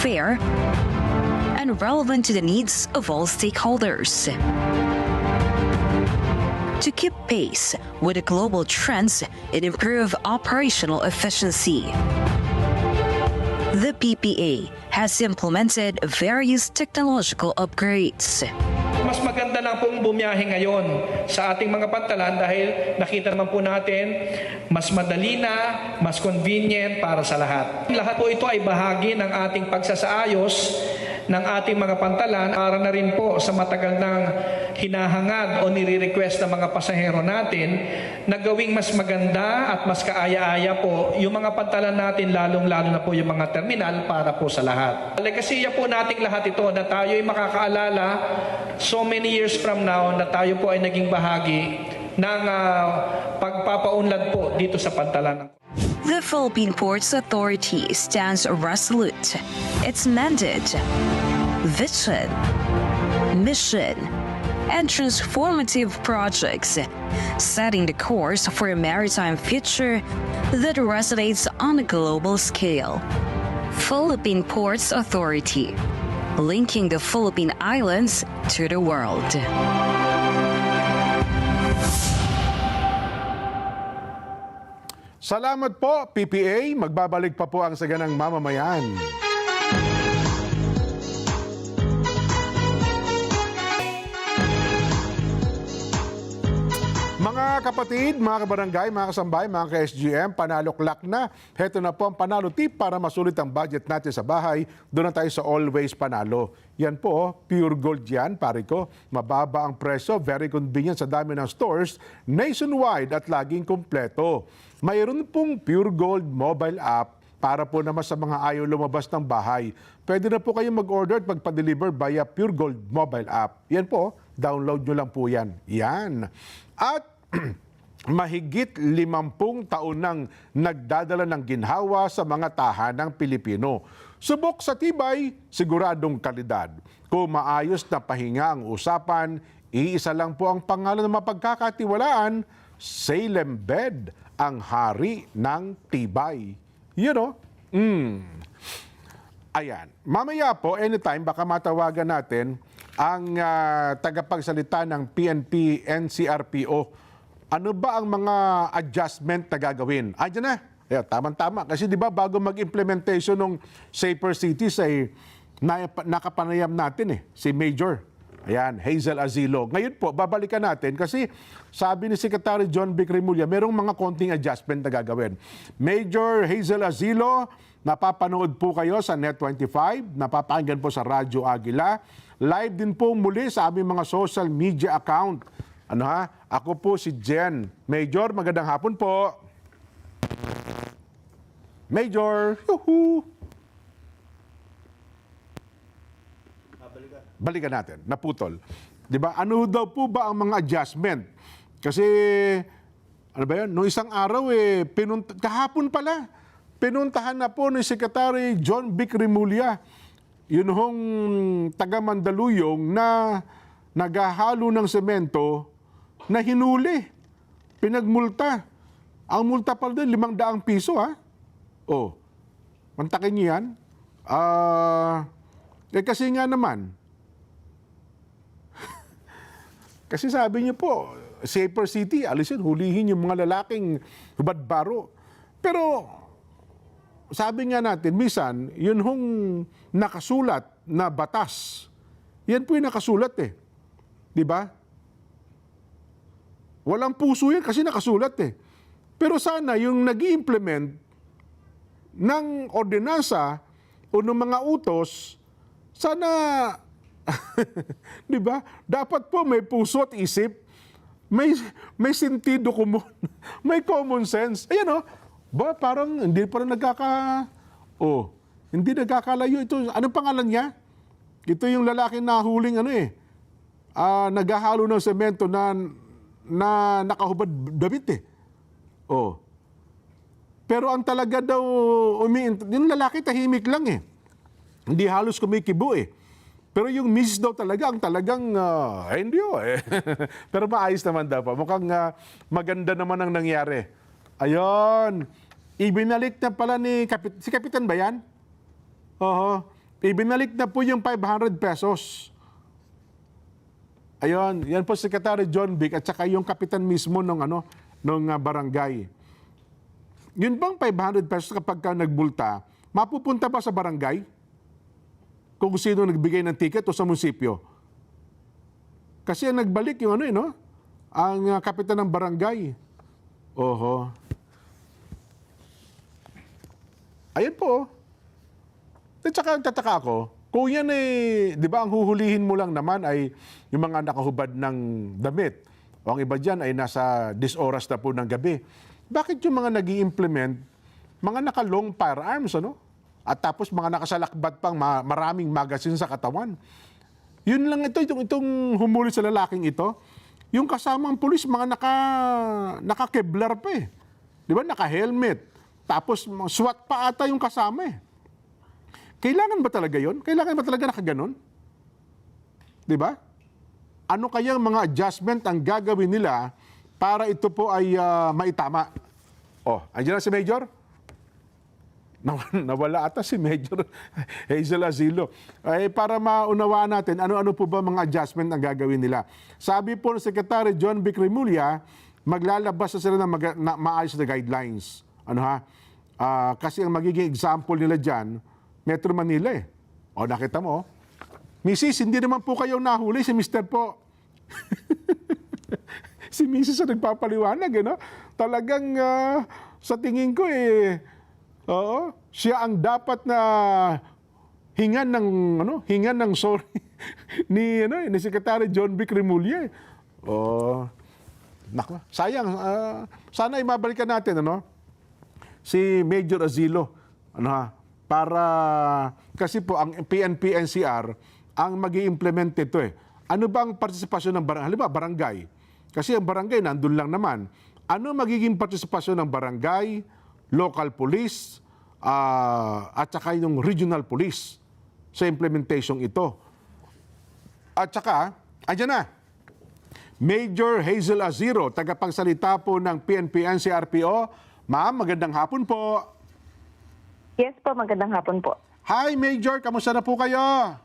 fair, and relevant to the needs of all stakeholders. To keep pace with the global trends and improve operational efficiency, the PPA has implemented various technological upgrades. Mas maganda lang pong bumiyahe ngayon sa ating mga pantalan dahil nakita naman po natin mas madali na, mas convenient para sa lahat. Lahat po ito ay bahagi ng ating pagsasaayos ng ating mga pantalan para na rin po sa matagal ng hinahangad o nire-request ng mga pasahero natin na gawing mas maganda at mas kaaya-aya po yung mga pantalan natin, lalong-lalo na po yung mga terminal para po sa lahat. Legasiya po nating lahat ito na tayo ay makakaalala so many years from now na tayo po ay naging bahagi ng pagpapaunlad po dito sa pantalan. The Philippine Ports Authority stands resolute. Its mandate, vision, mission, and transformative projects, setting the course for a maritime future that resonates on a global scale. Philippine Ports Authority, linking the Philippine Islands to the world. Salamat po, PPA. Magbabalik pa po ang Saganang Mamamayan. Mga kapatid, mga kabarangay, mga kasambay, mga ka-SGM, panaloklak na. Heto na po ang panalo tip para masulit ang budget natin sa bahay. Doon na tayo sa Always Panalo. Yan po, pure gold yan, pare ko. Mababa ang presyo, very convenient sa dami ng stores, nationwide at laging kumpleto. Mayroon pong Pure Gold mobile app para po naman sa mga ayaw lumabas ng bahay. Pwede na po kayong mag-order at magpa-deliver via Pure Gold mobile app. Yan po, download nyo lang po yan. Yan. At mahigit 50 taon nang nagdadala ng ginhawa sa mga tahanang Pilipino. Subok sa tibay, siguradong kalidad. Kung maayos na pahinga ang usapan, iisa lang po ang pangalan ng mapagkakatiwalaan, Salem Bed, ang hari ng tibay. You know? Ayan. Mamaya po, anytime, baka matawagan natin ang tagapagsalita ng PNP NCRPO. Ano ba ang mga adjustment na gagawin? Diyan na. Ayan, tama-tama. Kasi di ba bago mag-implementation ng Safer Cities ay nakapanayam natin si Major. Ayan, Hazel Azilo. Ngayon po, babalikan natin kasi sabi ni Secretary John Vic Remulla, merong mga konting adjustment na gagawin. Major Hazel Azilo, napapanood po kayo sa Net25, napapakinggan po sa Radyo Agila. Live din po muli sa aming mga social media account. Ako po si Jen. Major, magandang hapon po. Major, yuhu. Balikan natin, naputol. 'Di ba? Ano daw po ba ang mga adjustment? Kasi ano ba yan? Noong isang araw, kahapon pala, pinuntahan na po ni Secretary John Vic Remulla, yun hong taga Mandaluyong na naghahalo ng semento na hinuli, pinagmulta. Ang multa pala doon, 500 piso, ha? Oh, mantakin niyo yan. Kasi nga naman, kasi sabi niyo po, safer city, alisin, hulihin yung mga lalaking hubad-baro. Pero, sabi nga natin, minsan, yun hong nakasulat na batas, yan po yung nakasulat eh. Di ba? Walang puso yan kasi nakasulat eh. Pero sana yung nag-i-implement ng ordinansa o ng mga utos, sana, di ba? Dapat po may puso at isip, may sentido común, may common sense. Ayan o, ba parang hindi pa rin hindi nagkakalayo ito. Anong pangalan niya? Ito yung lalaki na huling naghahalo ng semento na nakahubad damit eh. Oh. Pero ang talaga daw, yung lalaki tahimik lang eh. Hindi halos kumikibo eh. Pero yung miss daw talaga, ang talagang, hindi eh. Pero maayos naman daw po. Mukhang maganda naman ang nangyari. Ayun. Ibinalik na pala si Kapitan ba yan? Oo. Ibinalik na po yung 500 pesos. Ayun. Yan po Secretary John Vic at saka yung kapitan mismo nung barangay. Yun bang 500 pesos kapag nagbulta, mapupunta ba sa barangay? Kung sino nagbigay ng ticket o sa munisipyo? Kasi ang nagbalik yung ang kapitan ng barangay. Oho. Ayan po. At saka tataka ako, kung yan di ba ang huhulihin mo lang naman ay yung mga nakahubad ng damit. O ang iba dyan ay nasa 10 oras na po ng gabi. Bakit yung mga nag-i-implement, mga naka-long firearms, At tapos mga nakasalakbat pang maraming magazine sa katawan. Yun lang itong humuli sa lalaking ito. Yung kasamang pulis, mga naka-kevlar pa eh. Di ba? Naka-helmet. Tapos SWAT pa ata yung kasama eh. Kailangan ba talaga yun? Kailangan ba talaga nakaganon? Di ba? Ano kayang mga adjustment ang gagawin nila para ito po ay maitama? Oh, andiyan na si Major? Nawala ata si Major Hazel Azilo. Para maunawaan natin, ano-ano po ba mga adjustment ang gagawin nila? Sabi po ng Secretary John Vic Remulla, maglalabas na sila ng maayos na guidelines. Kasi ang magiging example nila dyan, Metro Manila eh. O, nakita mo, Mrs., hindi naman po kayo nahuli, si Mr. po. Si Mrs. ang nagpapaliwanag, Talagang sa tingin ko oo, siya ang dapat na hingan ng sorry ni Secretary John Vic Remulla. Oh. Nako, sayang. Sana ibabalikan natin si Major Azilo. Para kasi po ang PNP-NCR ang magi-implement ito eh. Ano bang partisipasyon ng barangay? Halimbawa, barangay. Kasi ang barangay nandun lang naman. Ano magiging partisipasyon ng barangay, local police, at saka yung regional police sa implementation ito. At saka, andyan na, Major Hazel Aziro, tagapagsalita po ng PNP-NCRPO. Ma'am, magandang hapon po. Yes po, magandang hapon po. Hi Major, kamusta na po kayo?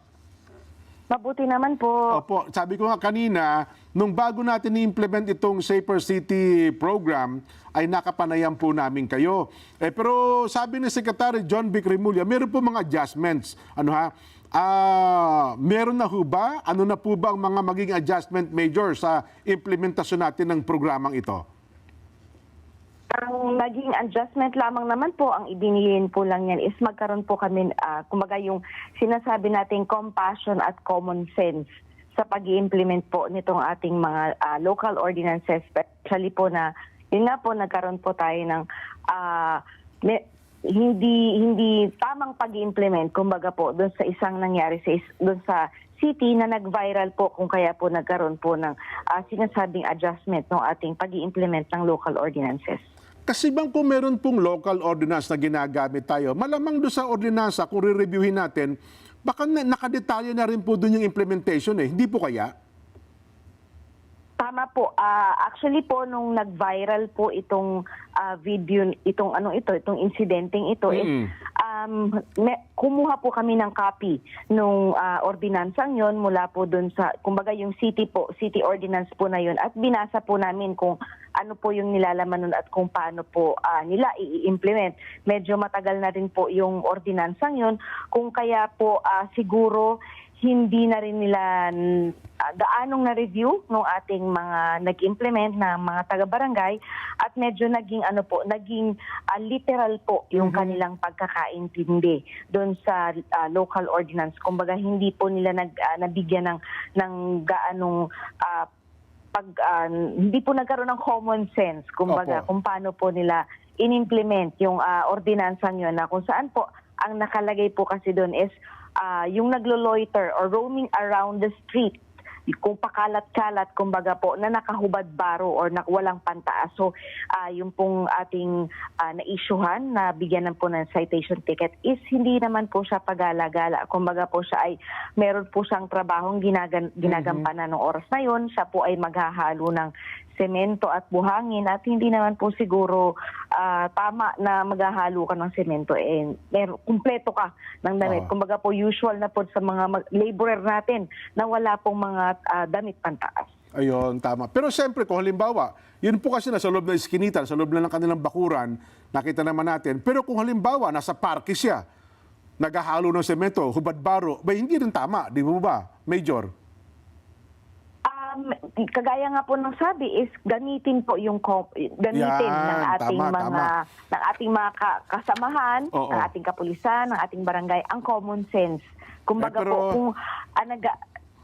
Mabuti naman po. Opo, sabi ko nga kanina, nung bago natin i-implement itong Safer City program, ay nakapanayam po namin kayo. Pero sabi ni Secretary John Vic Remulla, meron po mga adjustments. Meron na ho ba? Ano na po ba ang mga magiging adjustment, Major, sa implementasyon natin ng programang ito? Ang naging adjustment lamang naman po, ang ibinigay po lang yan is magkaroon po kami, kumbaga yung sinasabi nating compassion at common sense sa pag-i-implement po nitong ating mga local ordinances, especially po na, yun nga po, nagkaroon po tayo ng hindi tamang pag-implement kumbaga po doon sa isang nangyari doon sa city na nag-viral po kung kaya po nagkaroon po ng sinasabing adjustment ng ating pag-implement ng local ordinances. Kasi bang kung meron pong local ordinance na ginagamit tayo, malamang doon sa ordinansa, kung re-reviewin natin, baka nakadetalye na rin po doon yung implementation eh. Hindi po kaya? Tama po. Actually po nung nag-viral po itong video, itong insidenteng ito is kumuha po kami ng copy nung ordinansang yon mula po dun sa kumbaga yung city ordinance po na yon at binasa po namin kung ano po yung nilalaman nun at kung paano po nila i-implement. Medyo matagal na rin po yung ordinansang yon kung kaya po siguro hindi na rin nila gaanong na-review ng ating mga nag-implement na mga taga-barangay at medyo naging literal po yung kanilang pagkakaintindi doon sa local ordinance. Kumbaga hindi po nila nabigyan ng gaanong hindi po nagkaroon ng common sense kumbaga kung paano po nila in-implement yung ordinansang yun na kung saan po ang nakalagay po kasi doon is yung naglo-loiter or roaming around the street, kung pakalat-kalat, kumbaga po, na nakahubad baro or walang pantaas. So, yung pong ating na-issuehan na bigyan ng po ng citation ticket is hindi naman po siya pagala-gala. Kumbaga po siya ay meron po siyang trabahong ginagampanan ng oras na yun. Siya po ay maghahalo ng semento at buhangin at hindi naman po siguro tama na maghahalo ka ng semento kumpleto ka ng damit. Kumbaga po usual na po sa mga laborer natin na wala pong mga damit pantaas. Ayun, tama. Pero siyempre, kung halimbawa, yun po kasi nasa loob ng iskinita, sa loob na ng kanilang bakuran, nakita naman natin. Pero kung halimbawa, nasa parke siya, naghahalo ng semento, hubad-baro, hindi rin tama, di ba, Major? Kagaya nga po ng sabi is gamitin po yung ng ating ng ating mga kasamahan, ng ating kapulisan, ng ating barangay ang common sense. Kumbaga po kung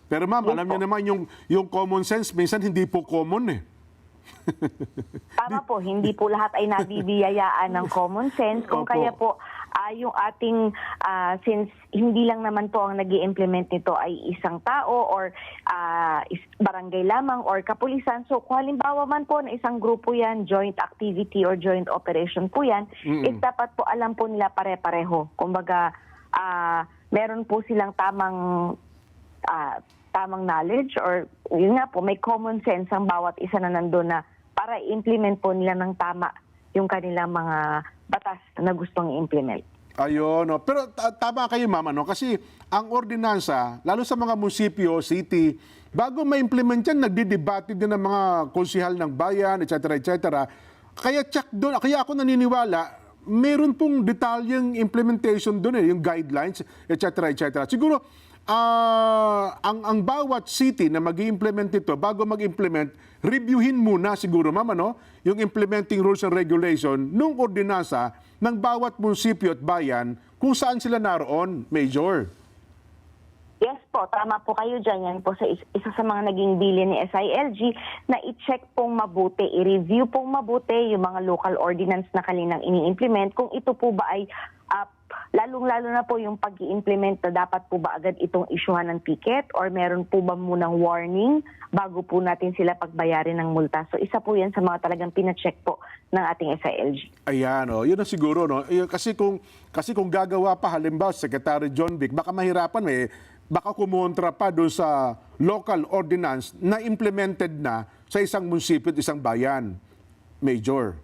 pero ma'am, alam niyo naman yung common sense minsan hindi po common eh. Tama po, hindi po lahat ay nabibiyayaan ng common sense. Kung kaya po, yung ating, since hindi lang naman po ang nag-i-implement nito ay isang tao or barangay lamang or kapulisan. So kung halimbawa man po na isang grupo yan, joint activity or joint operation po yan, is dapat po alam po nila pare-pareho. Kumbaga, meron po silang tamang knowledge or yun nga po, may common sense ang bawat isa na nandun na para i-implement po nila ng tama yung kanilang mga batas na gustong i-implement. Ayun, no. Pero tama kayo ma'am, kasi ang ordinansa, lalo sa mga munisipyo, city, bago ma-implement yan, nagdidebate din ng mga konsihal ng bayan, etc. etc. Kaya check doon, kaya ako naniniwala, meron pong detalyeng implementation doon yung guidelines, etc. etc. Siguro, ang bawat city na mag-i-implement ito, bago mag-implement, reviewin muna siguro, ma'am, yung implementing rules and regulation nung ordinansa ng bawat munisipyo at bayan kung saan sila naroon, Major. Yes po, tama po kayo dyan. Yan po sa isa sa mga naging bilin ni SILG na i-check pong mabuti, i-review pong mabuti yung mga local ordinance na kaninang ini-implement kung ito po ba ay lalong-lalo na po yung pag-i-implement na dapat po ba agad itong isyuhan ng ticket or meron po ba munang warning bago po natin sila pagbayarin ng multa. So isa po yan sa mga talagang pina-check po ng ating SILG. Ayan, yun ang siguro. Kasi kung gagawa pa halimbawa Secretary John Vic, baka mahirapan baka kumontra pa doon sa local ordinance na implemented na sa isang munisipyo at isang bayan, Major.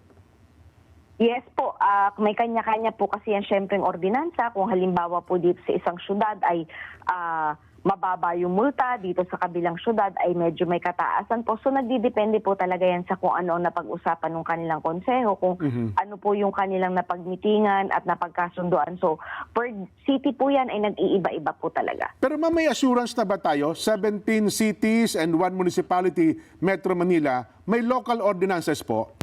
Yes po, may kanya-kanya po kasi yan syempre yung ordinansa. Kung halimbawa po dito sa isang syudad ay mababa yung multa, dito sa kabilang syudad ay medyo may kataasan po. So nagdidepende po talaga yan sa kung ano ang napag-usapan ng kanilang konseho, kung ano po yung kanilang napagmitingan at napagkasunduan. So per city po yan ay nag-iiba-iba po talaga. Pero ma'am, may assurance na ba tayo? 17 cities and 1 municipality, Metro Manila, may local ordinances po?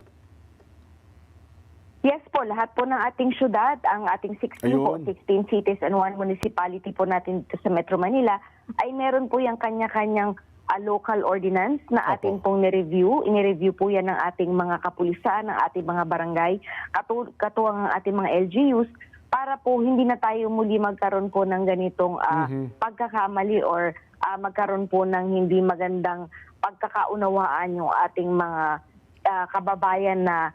Yes po, lahat po ng ating syudad, ang ating 16 cities and 1 municipality po natin dito sa Metro Manila, ay meron po yung kanya-kanyang local ordinance na atin pong nireview. Inireview po yan ng ating mga kapulisan, ng ating mga barangay, katuwang ng ating mga LGUs, para po hindi na tayo muli magkaroon po ng ganitong pagkakamali or magkaroon po ng hindi magandang pagkakaunawaan yung ating mga kababayan na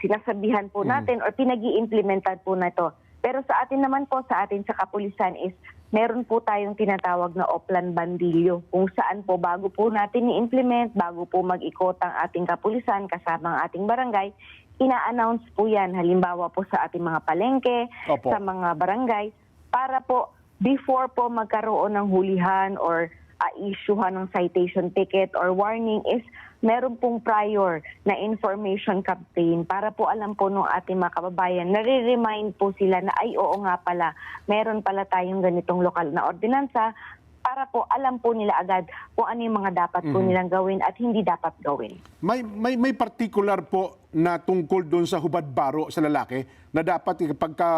sinasabihan po natin or pinag-i-implementan po na ito. Pero sa atin naman po, sa atin sa kapulisan is meron po tayong tinatawag na Oplan Bandilyo, kung saan po bago po natin i-implement, bago po mag-ikot ang ating kapulisan kasama ang ating barangay, ina-announce po yan, halimbawa po sa ating mga palengke, sa mga barangay, para po before po magkaroon ng hulihan or issuehan ng citation ticket or warning is meron pong prior na information campaign para po alam po ng ating mga kababayan, nare-remind po sila na ay oo nga pala, meron pala tayong ganitong lokal na ordinansa para po alam po nila agad kung ano yung mga dapat po nilang gawin at hindi dapat gawin. May particular po na tungkol doon sa hubad baro sa lalaki na dapat pagka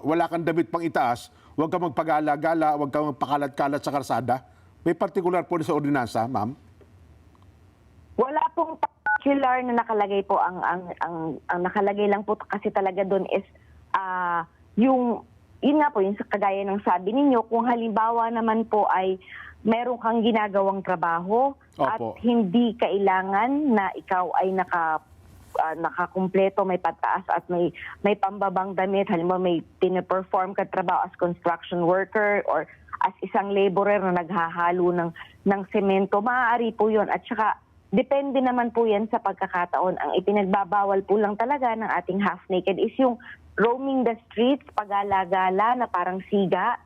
wala kang damit pang itaas, huwag kang magpagala-gala, huwag kang magpakalat-kalat sa karsada. May particular po sa ordinansa, ma'am? Wala pong particular na nakalagay po. Ang nakalagay lang po kasi talaga doon is yun nga po, yung kagaya ng sabi ninyo, kung halimbawa naman po ay meron kang ginagawang trabaho at hindi kailangan na ikaw ay nakakumpleto, may pataas at may pambabang damit, halimbawa may pinaperform ka trabaho as construction worker or as isang laborer na naghahalo ng semento, maaari po yun. At saka, depende naman po yan sa pagkakataon. Ang ipinagbabawal po lang talaga ng ating half-naked is yung roaming the streets, pagala-gala na parang siga.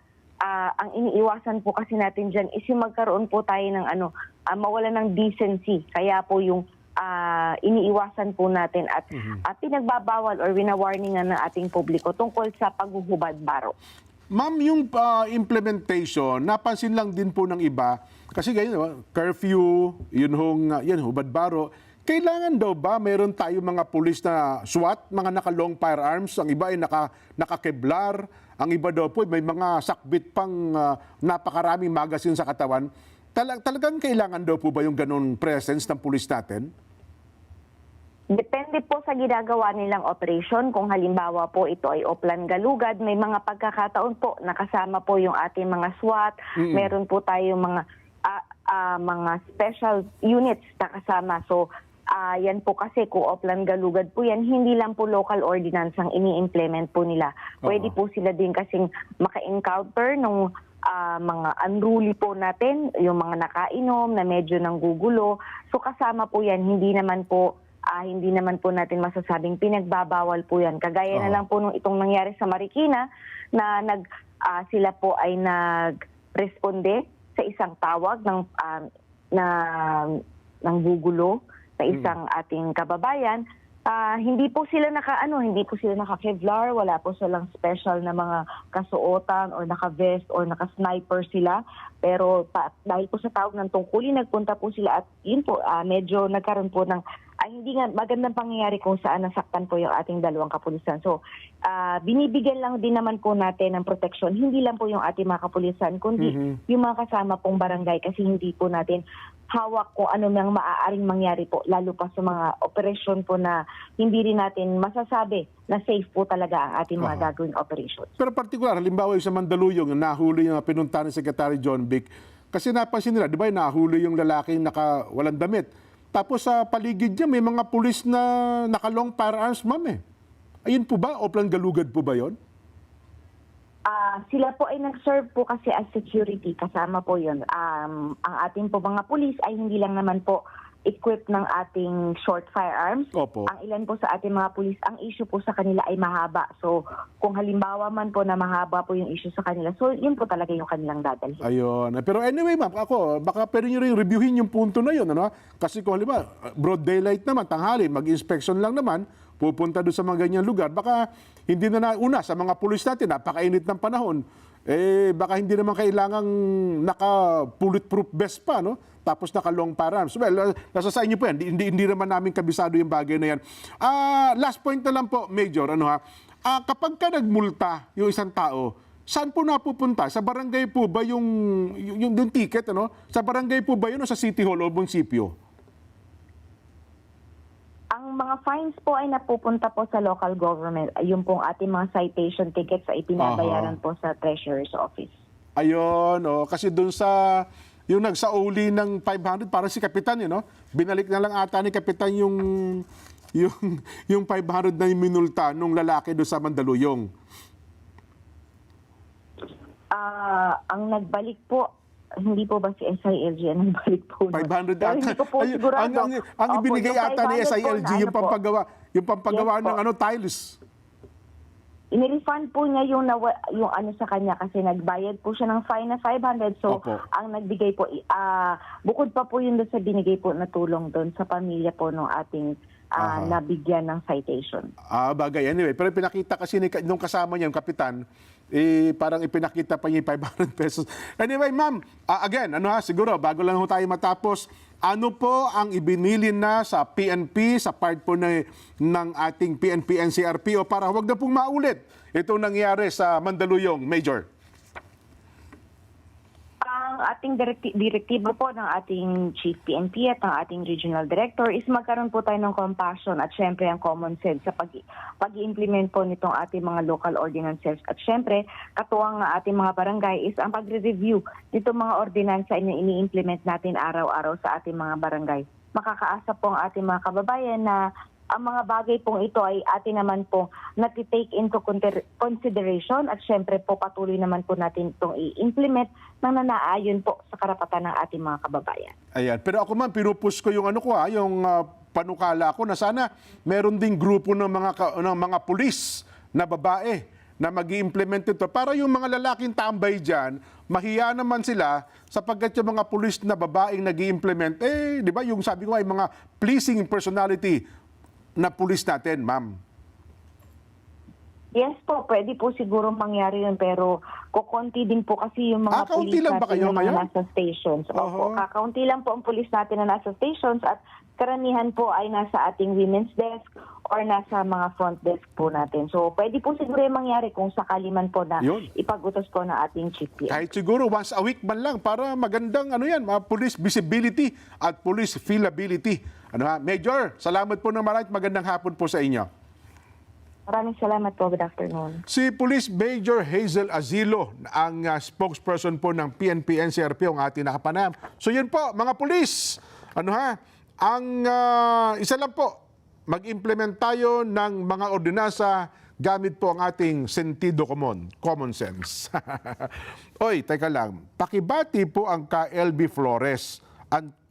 Ang iniiwasan po kasi natin dyan is yung magkaroon po tayo ng mawala ng decency. Kaya po yung iniiwasan po natin at pinagbabawal or winawarningan ng ating publiko tungkol sa paghuhubad baro. Ma'am, yung implementation, napansin lang din po ng iba, kasi ganyan, curfew, yan, hubad baro. Kailangan daw ba mayroon tayo mga pulis na SWAT, mga naka-long firearms, ang iba ay naka-Kevlar, ang iba daw po may mga sakbit pang napakaraming magasin sa katawan. Talagang kailangan daw po ba yung ganun presence ng pulis natin? Depende po sa ginagawa nilang operation. Kung halimbawa po ito ay Oplan Galugad, may mga pagkakataon po nakasama po yung ating mga SWAT. Meron po tayong mga special units na kasama. So, yan po kasi kung Oplan Galugad po yan, hindi lang po local ordinance ang ini-implement po nila. Pwede po sila din kasing maka-encounter ng mga unruly po natin, yung mga nakainom na medyo nanggugulo. So, kasama po yan, hindi naman po natin masasabing pinagbabawal po yan. Kagaya na lang po nung itong nangyari sa Marikina na sila po ay nagresponde sa isang tawag ng gugulo sa isang ating kababayan. Hindi po sila naka-Kevlar, wala po silang special na mga kasuotan or naka-vest or naka-sniper sila. Pero dahil po sa tawag ng tungkulin, nagpunta po sila at yun po, medyo nagkaroon po ng hindi nga magandang pangyayari kung saan nasaktan po yung ating dalawang kapulisan. So, binibigyan lang din naman po natin ng proteksyon, hindi lang po yung ating mga kapulisan, kundi yung mga kasama pong barangay kasi hindi po natin hawak kung ano nang maaaring mangyari po, lalo pa sa mga operasyon po na hindi rin natin masasabi na safe po talaga ang ating mga gagawing operations. Pero particular, halimbawa yung sa Mandaluyong, nahuli yung pinunta ni Secretary John Vic, kasi napansin nila, di ba, nahuli yung lalaking walang damit. Tapos sa paligid niya, may mga pulis na naka-long firearms, ma'am eh. Ayun po ba? Oplan Galugad po ba yon? Sila po ay nag-serve po kasi as security, kasama po yun. Ang ating po mga pulis ay hindi lang naman po equipped ng ating short firearms. Opo. Ang ilan po sa ating mga pulis, ang issue po sa kanila ay mahaba. So, kung halimbawa man po na mahaba po yung issue sa kanila, so yun po talaga yung kanilang dadalhin. Ayun. Pero anyway, ma'am, baka pwede nyo rin reviewin yung punto na yun. Ano? Kasi kung halimbawa, broad daylight naman, tanghali, mag-inspection lang naman, pupunta doon sa mga ganyang lugar, baka hindi na una sa mga pulis natin, napakainit ng panahon, baka hindi naman kailangang naka-bulletproof vest pa, no? Tapos naka-long firearms. Well, nasa sa inyo po yan. Hindi naman namin kabisado yung bagay na yan. Last point na lang po, Major. Kapag ka nagmulta yung isang tao, saan po napupunta? Sa barangay po ba yung ticket, ano? Sa barangay po ba yun o sa City Hall o munisipyo? Ang mga fines po ay napupunta po sa local government. Yung pong ating mga citation tickets ay pinabayaran po sa Treasurer's Office. Ayun, kasi dun sa yung nagsauli ng 500 para si Kapitan, no? Binalik na lang ata ni Kapitan yung 500 na yung minulta nung lalaki doon sa Mandaluyong. Ang nagbalik po, hindi po ba si SILG ang nagbalik po? 500 Pero ata. hindi ko po Ay, sigurado. ang Opo, ibinigay yung ata ni 500 po SILG na yung pampagawa Yes po. ng tiles. Inirefund po niya yung ano sa kanya kasi nagbayad po siya ng fine na 500. So, Opo. ang nagbigay po, bukod pa po yun doon sa binigay po na tulong doon sa pamilya po ng ating nabigyan ng citation. Bagay. Anyway, pero pinakita kasi nung kasama niya, yung Kapitan, parang ipinakita pa niya yung 500 pesos. Anyway, ma'am, again, siguro, bago lang tayo matapos, ano po ang ibinilin na sa PNP, sa part po ng ating PNP NCRP, o para huwag na pong maulit itong nangyari sa Mandaluyong, Major? Ang ating direktibo po ng ating Chief PNP at ng ating Regional Director is magkaroon po tayo ng compassion at syempre ang common sense sa pag-i-implement po nitong ating mga local ordinances. At syempre, katuwang ng ating mga barangay is ang pagre-review nitong mga ordinansa na ini-implement natin araw-araw sa ating mga barangay. Makakaasa po ang ating mga kababayan na ang mga bagay pong ito ay atin naman po nati-take into consideration at syempre po patuloy naman po natin itong i-implement nang nanaayon po sa karapatan ng ating mga kababayan. Ayan. Pero ako man, pinupush ko yung yung panukala ko na sana meron ding grupo ng mga pulis na babae na mag-i-implement ito para yung mga lalaking tambay dyan, mahiya naman sila sapagkat yung mga pulis na babaeng nag-i-implement, di ba yung sabi ko ay mga pleasing personality na pulis natin, ma'am. Yes po, pwede po siguro mangyari yun pero kukunti din po kasi yung mga kaunti pulis lang ba natin kayo na ngayon? nasa stations. Opo, Oho. kakaunti lang po ang pulis natin na nasa stations at karamihan po ay nasa ating women's desk or nasa mga front desk po natin. So pwede po siguro yung mangyari kung sakali man po na Yun. ipag-utos po ng ating Chief PNP. Kahit siguro once a week man lang para magandang police visibility at police feelability. Major, salamat po ng marami. Magandang hapon po sa inyo. Maraming salamat po. Good afternoon. Si Police Major Hazel Azilo, ang spokesperson po ng PNP NCRP, ang ating nakapanayam. So yun po, mga pulis, isa lang po, mag-implement tayo ng mga ordinansa gamit po ang ating sentido common sense. Oy, teka lang, pakibati po ang ka-LB Flores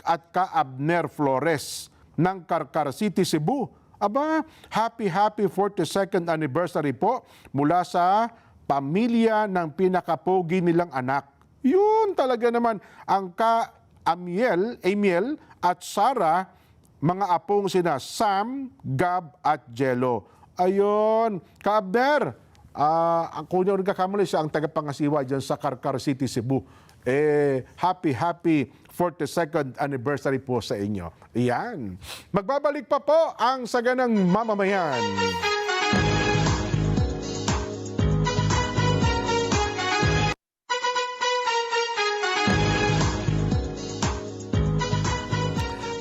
at ka-Abner Flores ng Carcar City, Cebu. Aba, happy 42nd anniversary po mula sa pamilya ng pinakapogi nilang anak. Yun talaga naman ang Amiel at Sarah, mga apong sina Sam, Gab at Jello. Ayun, Ka-Abner, kung yung nagkakamali siya ang tagapangasiwa dyan sa Carcar City, Cebu. Happy 42nd anniversary po sa inyo. Iyan. Magbabalik pa po ang Saganang Mamamayan.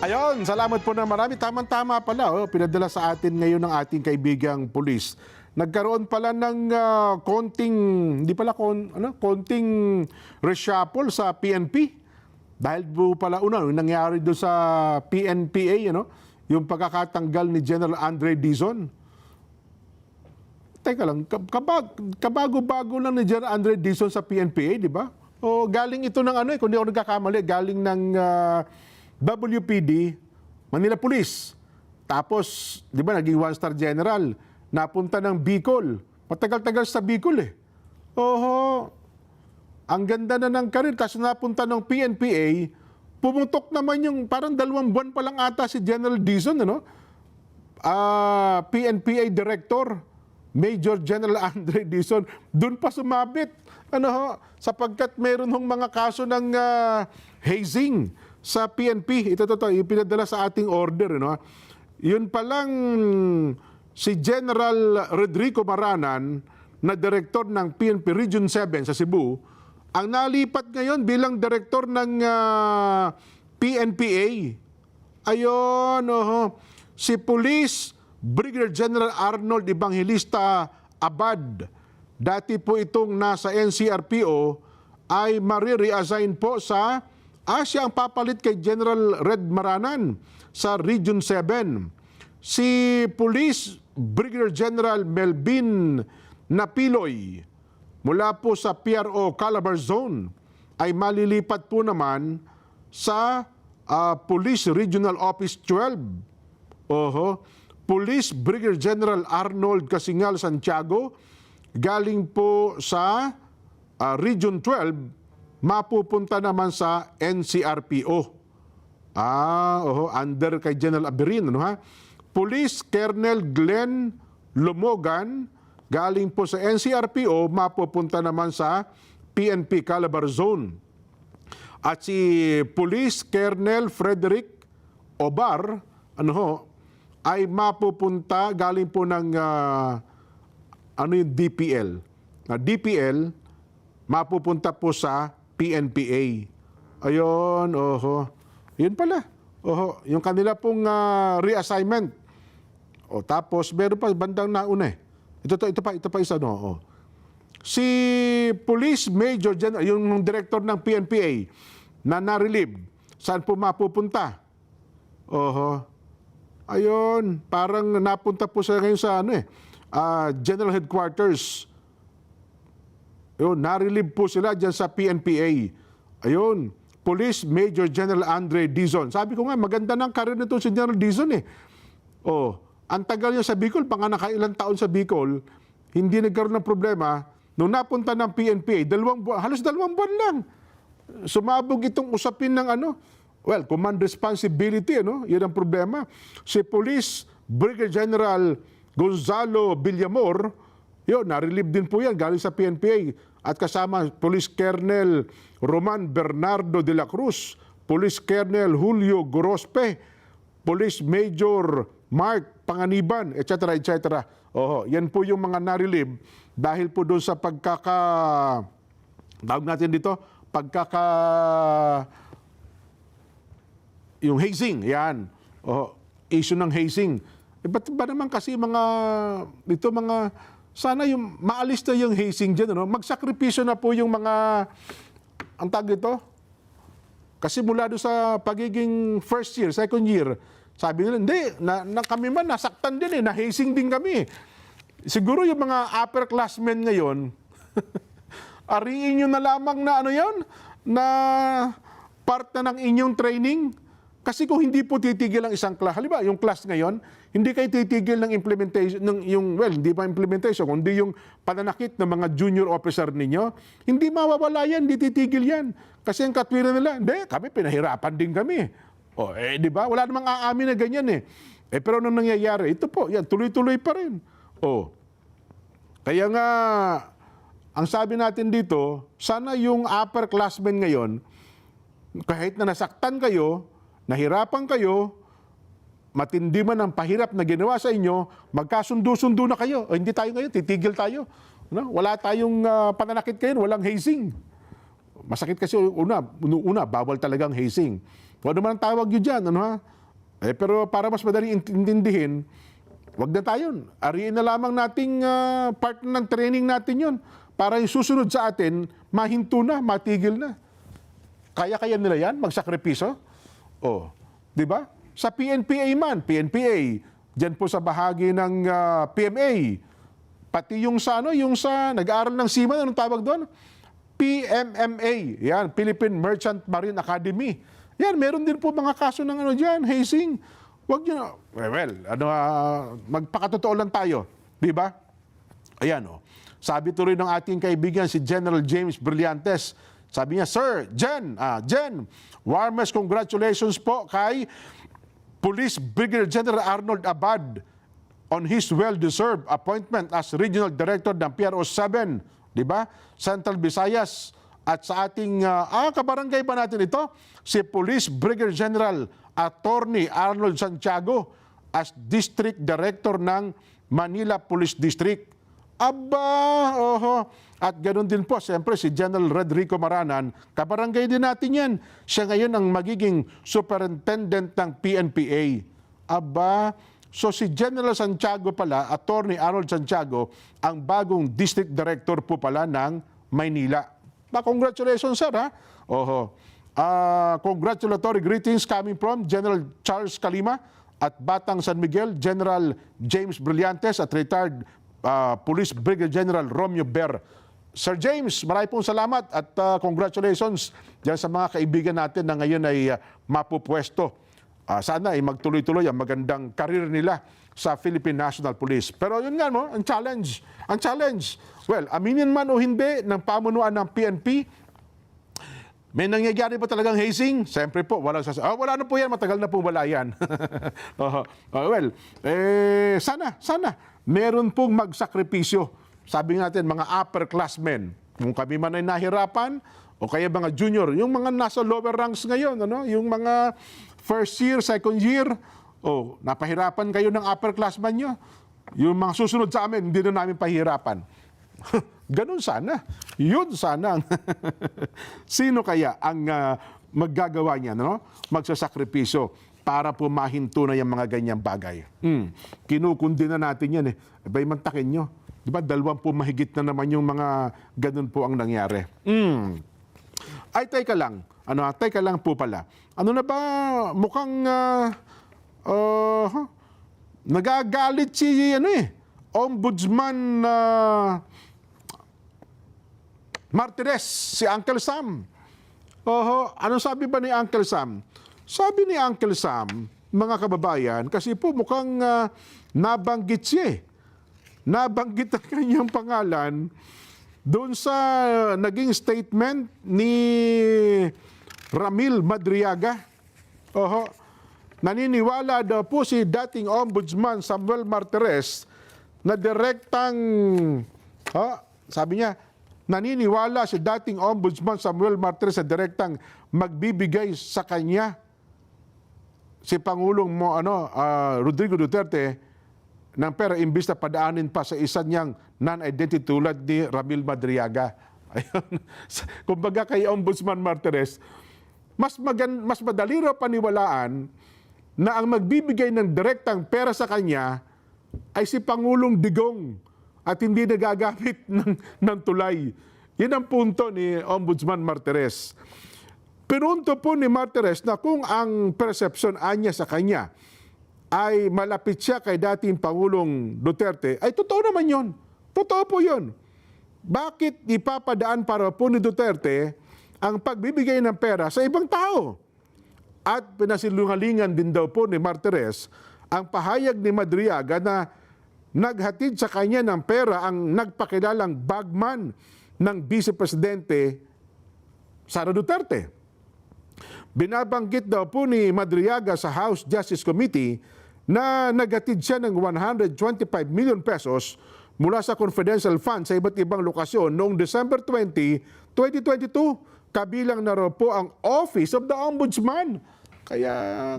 Ayun, salamat po ng marami. Tamang-tama pala, pinadala sa atin ngayon ng ating kaibigang pulis. Nagkaroon pala ng konting reshuffle sa PNP. Dahil po pala nangyari doon sa PNPA, yung pagkakatanggal ni General Andre Dizon. Teka lang, kabago-bago lang ni General Andre Dizon sa PNPA, di ba? O galing ito ng kung di ako nagkakamali, galing ng WPD, Manila Police. Tapos, di ba, naging one-star general. Napunta ng Bicol. Matagal-tagal sa Bicol Oho. Ang ganda na ng karir. Kasi napunta ng PNPA, pumutok naman yung parang 2 buwan pa lang ata si General Dizon, PNPA Director, Major General Andre Dizon, doon pa sumabit. Sapagkat meron hong mga kaso ng hazing sa PNP. Ito, ipinadala sa ating order. Yun palang si General Rodrigo Maranan na direktor ng PNP Region 7 sa Cebu, ang nalipat ngayon bilang direktor ng PNPA. Ayun, si Police Brigadier General Arnold Evangelista Abad, dati po itong nasa NCRPO, ay marireassign po sa siya ang papalit kay General Red Maranan sa Region 7. Si Police Brigadier General Melvin Napiloy mula po sa PRO Calabar Zone ay malilipat po naman sa Police Regional Office 12. Police Brigadier General Arnold Casingal Santiago galing po sa Region 12 mapupunta naman sa NCRPO. Under kay General Aberin, ano ha? Police Colonel Glenn Lumogan galing po sa NCRPO mapupunta naman sa PNP Calabar Zone. At si Police Colonel Frederick Obar, ay mapupunta galing po ng yung DPL. DPL mapupunta po sa PNPA. Ayun, yun pala. Yung kanila pong reassignment. Tapos meron pa bandang nauna eh. Ito pa isa, Si Police Major General, yung director ng PNPA na na-relieve, saan po mapupunta? Ayun, parang napunta po sila ngayon sa General Headquarters. Ayun, na-relieve po sila dyan sa PNPA. Ayun, Police Major General Andre Dizon. Sabi ko nga, maganda ng career nito si General Dizon eh. Ang tagal niya sa Bicol, nakailang taon sa Bicol, hindi nagkaroon ng problema. Nung napunta ng PNPA, halos 2 buwan lang. Sumabog itong usapin ng command responsibility, Yun ang problema. Si Police Brigadier General Gonzalo Villamor, na-relieve din po yan, galing sa PNPA. At kasama Police Colonel Roman Bernardo de la Cruz, Police Colonel Julio Gorospe, Police Major Mark Panganiban, etc. etc. Yan po yung mga na-relieve dahil po doon sa yung hazing, yan. Issue ng hazing. Ba't ba naman kasi sana yung maalis na yung hazing dyan, magsakripisyo na po yung mga, ang tawag ito, kasi mula doon sa pagiging first year, second year, sabi nila, hindi, kami man nasaktan din na-hazing din kami. Siguro yung mga upperclassmen ngayon, ariin nyo na lamang na na part na ng inyong training. Kasi kung hindi po titigil ang isang class, halimbawa yung class ngayon, hindi kayo titigil ng implementation, hindi pa implementation, kundi yung pananakit ng mga junior officer ninyo, hindi mawawala yan, hindi titigil yan. Kasi ang katwiran nila, hindi, kami pinahirapan din kami. Di ba? Wala namang aamin na ganyan eh. Pero nung nangyayari, ito po, yan, tuloy-tuloy pa rin. Kaya nga, ang sabi natin dito, sana yung upperclassmen ngayon, kahit na nasaktan kayo, nahirapan kayo, matindi man ang pahirap na ginawa sa inyo, magkasundo-sundo na kayo. Hindi tayo ngayon, titigil tayo. Wala tayong pananakit kayo, walang hazing. Masakit kasi una, bawal talagang hazing. Ano naman ang tawag nyo dyan, pero para mas madaling intindihin, wag na tayo. Ariin na lamang nating part ng training natin yun para yung susunod sa atin, mahinto na, matigil na. Kaya nila yan, magsakripiso? Di ba? Sa PNPA PNPA, dyan po sa bahagi ng PMA, pati yung sa nag-aaral ng seaman, anong tawag doon? PMMA, yan, Philippine Merchant Marine Academy. Yan, meron din po mga kaso ng dyan, hazing. Wag nyo magpakatotoo lang tayo. Di ba? Ayan, Sabi tuloy ng ating kaibigan, si General James Brillantes, sabi niya, Sir, Jen, warmest congratulations po kay Police Brigadier General Arnold Abad on his well-deserved appointment as Regional Director ng PRO 7, di ba? Central Visayas. At sa ating, kabarangay pa natin ito, si Police Brigadier General Attorney Arnold Santiago as District Director ng Manila Police District. Aba, oho. At ganoon din po, siyempre si General Rodrigo Maranan, kabarangay din natin yan. Siya ngayon ang magiging superintendent ng PNPA. Aba, so si General Santiago pala, Attorney Arnold Santiago, ang bagong district director po pala ng Maynila. Congratulations, sir, ha? Oho. Congratulatory greetings coming from General Charles Calima at Batang San Miguel, General James Brillantes at retired Police Brigadier General Romeo Ber. Sir James, marami pong salamat at congratulations dyan sa mga kaibigan natin na ngayon ay mapupwesto. Sana ay magtuloy-tuloy ang magandang karir nila sa Philippine National Police. Pero yun nga, no, ang challenge. Well, aminin man o hindi ng pamunuan ng PNP, may nangyayari ba talagang hazing? Siyempre po, wala na po yan, matagal na po wala yan. Sana, meron pong magsakripisyo. Sabi natin, mga upperclassmen, kung kami man ay nahirapan, o kaya mga junior, yung mga nasa lower ranks ngayon, ano, yung mga first year, second year, napahirapan kayo ng upperclassmen nyo. Yung mga susunod sa amin, hindi na namin pahirapan. Ganun sana. Yun sana. Sino kaya ang maggagawa niya, no? Magsasakripisyo para po mahinto na yung mga ganyang bagay. Kinukundi na natin yan eh. Abay, mantakin nyo. Di ba, 20 mahigit na naman yung mga ganun po ang nangyari. Ay, teka lang. Teka lang po pala. Ano na ba, mukhang nagagalit si Ombudsman Martires, si Uncle Sam. Anong sabi ba ni Uncle Sam? Sabi ni Uncle Sam, mga kababayan, kasi po mukhang nabanggit siya eh. Nabanggit ang kanyang pangalan doon sa naging statement ni Ramil Madriaga. Naniniwala daw po si dating Ombudsman Samuel Martires na direktang, sabi niya, naniniwala si dating Ombudsman Samuel Martires na direktang magbibigay sa kanya si Pangulong Rodrigo Duterte ng pera imbis na padaanin pa sa isa niyang non-identity tulad ni Ramil Madriaga. Ayun. Kumbaga kay Ombudsman Martires, mas madali raw paniwalaan na ang magbibigay ng direktang pera sa kanya ay si Pangulong Digong at hindi nagagamit ng tulay. Yan ang punto ni Ombudsman Martires. Pinunto po ni Martires na kung ang perception anya sa kanya ay malapit siya kay dating Pangulong Duterte, ay totoo naman yun. Totoo po yun. Bakit ipapadaan para po ni Duterte ang pagbibigay ng pera sa ibang tao? At pinasilungalingan din daw po ni Martires ang pahayag ni Madriaga na naghatid sa kanya ng pera ang nagpakilalang bagman ng Vice Presidente Sara Duterte. Binabanggit daw po ni Madriaga sa House Justice Committee na naghatid siya ng 125 million pesos mula sa confidential fund sa iba't ibang lokasyon noong December 20, 2022. Kabilang na raw po ang Office of the Ombudsman. Kaya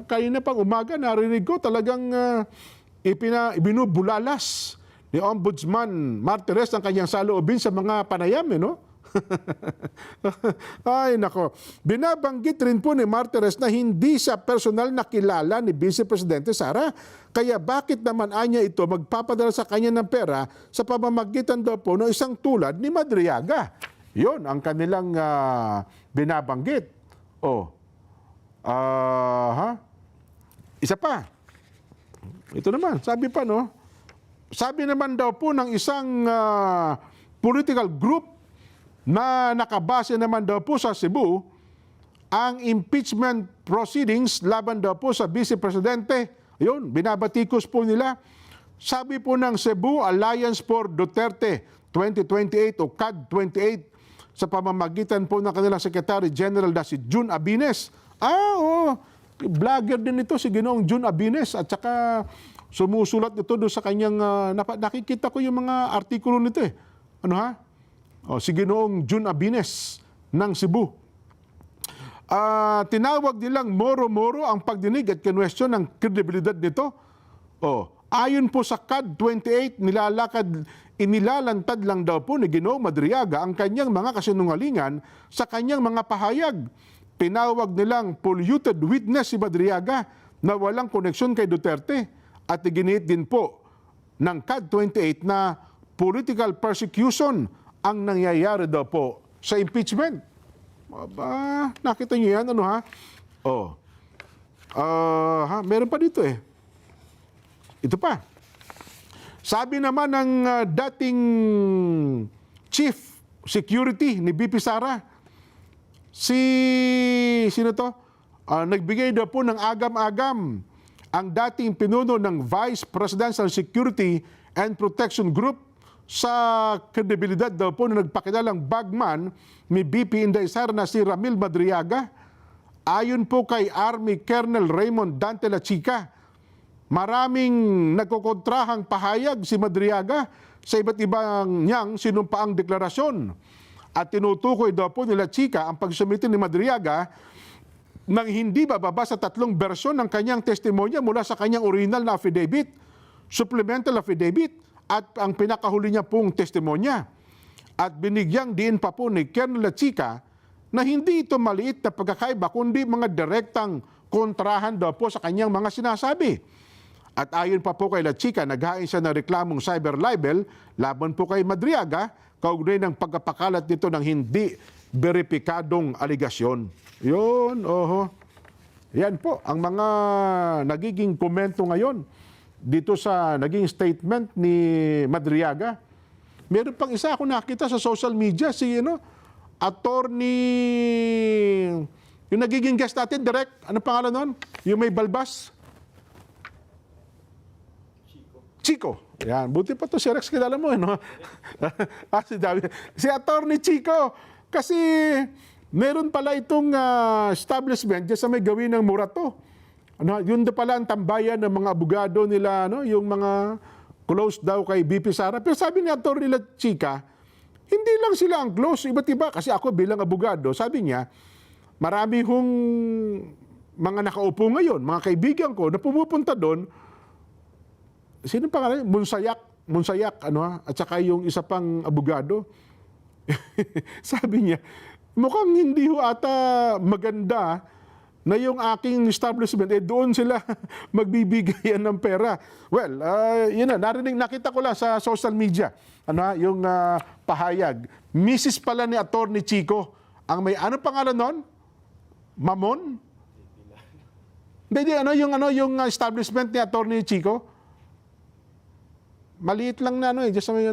kanina pang umaga narinig ko talagang ibinubulalas ni Ombudsman Martires ang kanyang saloobin sa mga panayam, no? Ay, nako. Binabanggit rin po ni Martires na hindi siya personal na kilala ni Vice Presidente Sara. Kaya bakit naman anya ito magpapadala sa kanya ng pera sa pamamagitan daw po ng isang tulad ni Madriaga? Yon ang kanilang binabanggit. Isa pa. Ito naman, sabi pa, no? Sabi naman daw po ng isang political group na nakabase naman daw po sa Cebu, ang impeachment proceedings laban daw po sa Vice Presidente. Ayun, binabatikos po nila. Sabi po ng Cebu Alliance for Duterte 2028 o CAD 28 sa pamamagitan po ng kanilang Secretary General na si June Abines. Vlogger din ito si Ginoong June Abines at saka sumusulat ito doon sa kanyang, nakikita ko yung mga artikulo nito eh. Si Ginoong June Abines ng Cebu. Tinawag nilang moro-moro ang pagdinig at kinwestiyon ng kredibilidad nito. Ayon po sa CAD 28, inilalantad lang daw po ni Ginoong Madriaga ang kanyang mga kasinungalingan sa kanyang mga pahayag. Tinawag nilang polluted witness si Madriaga na walang koneksyon kay Duterte at iginiit din po ng CAD 28 na political persecution ang nangyayari daw po sa impeachment. Aba, nakita niyo yan, ano ha? Oh. Meron pa dito eh. Ito pa. Sabi naman ng dating Chief Security ni BP Sara, sino to? Nagbigay daw po ng agam-agam ang dating pinuno ng Vice Presidential Security and Protection Group sa kredibilidad daw po na nagpakilalang bagman ni BP Inday Sara na si Ramil Madriaga. Ayon po kay Army Colonel Raymond Dante La Chica, maraming nagkokontrahang pahayag si Madriaga sa iba't ibang niyang sinumpaang deklarasyon. At tinutukoy daw po ni La Chica ang pagsumite ni Madriaga nang hindi bababa sa 3 bersyon ng kanyang testimonya mula sa kanyang original na affidavit, supplemental affidavit, at ang pinakahuli niya pong testimonya. At binigyang diin pa po ni Colonel La Chica na hindi ito maliit na pagkakaiba kundi mga direktang kontrahan daw po sa kanyang mga sinasabi. At ayon pa po kay La Chica, naghain siya ng reklamong cyber libel laban po kay Madriaga kaugnay ng pagkapakalat nito ng hindi beripikadong aligasyon. Yun, oho. Yan po ang mga nagiging komento ngayon dito sa naging statement ni Madriaga. Meron pang isa ako nakita sa social media, si attorney, yung nagiging guest natin, direct, ano pangalan nun? Yung may balbas? Chico. Yan, buti pa to si Rex, kilala mo, no? Si attorney Chico. Kasi meron pala itong establishment dyan sa may gawin ng Murato. Yun na pala ang tambayan ng mga abogado nila, yung mga close daw kay BP Sara. Pero sabi ni attorney La Chica, hindi lang sila ang close, iba't iba. Kasi ako bilang abogado, sabi niya, marami hong mga nakaupo ngayon, mga kaibigan ko na pumupunta doon. Sino pa nga? Monsayak, at saka yung isa pang abogado. Sabi niya, mukhang hindi ho ata maganda na yung aking establishment, doon sila magbibigayan ng pera. Well, yun na, nakita ko lang sa social media, yung pahayag. Mrs. pala ni Attorney Chico, ang may, ano pangalan nun? Mamon? Hindi, yung establishment ni Attorney Chico? Maliit lang na just sa may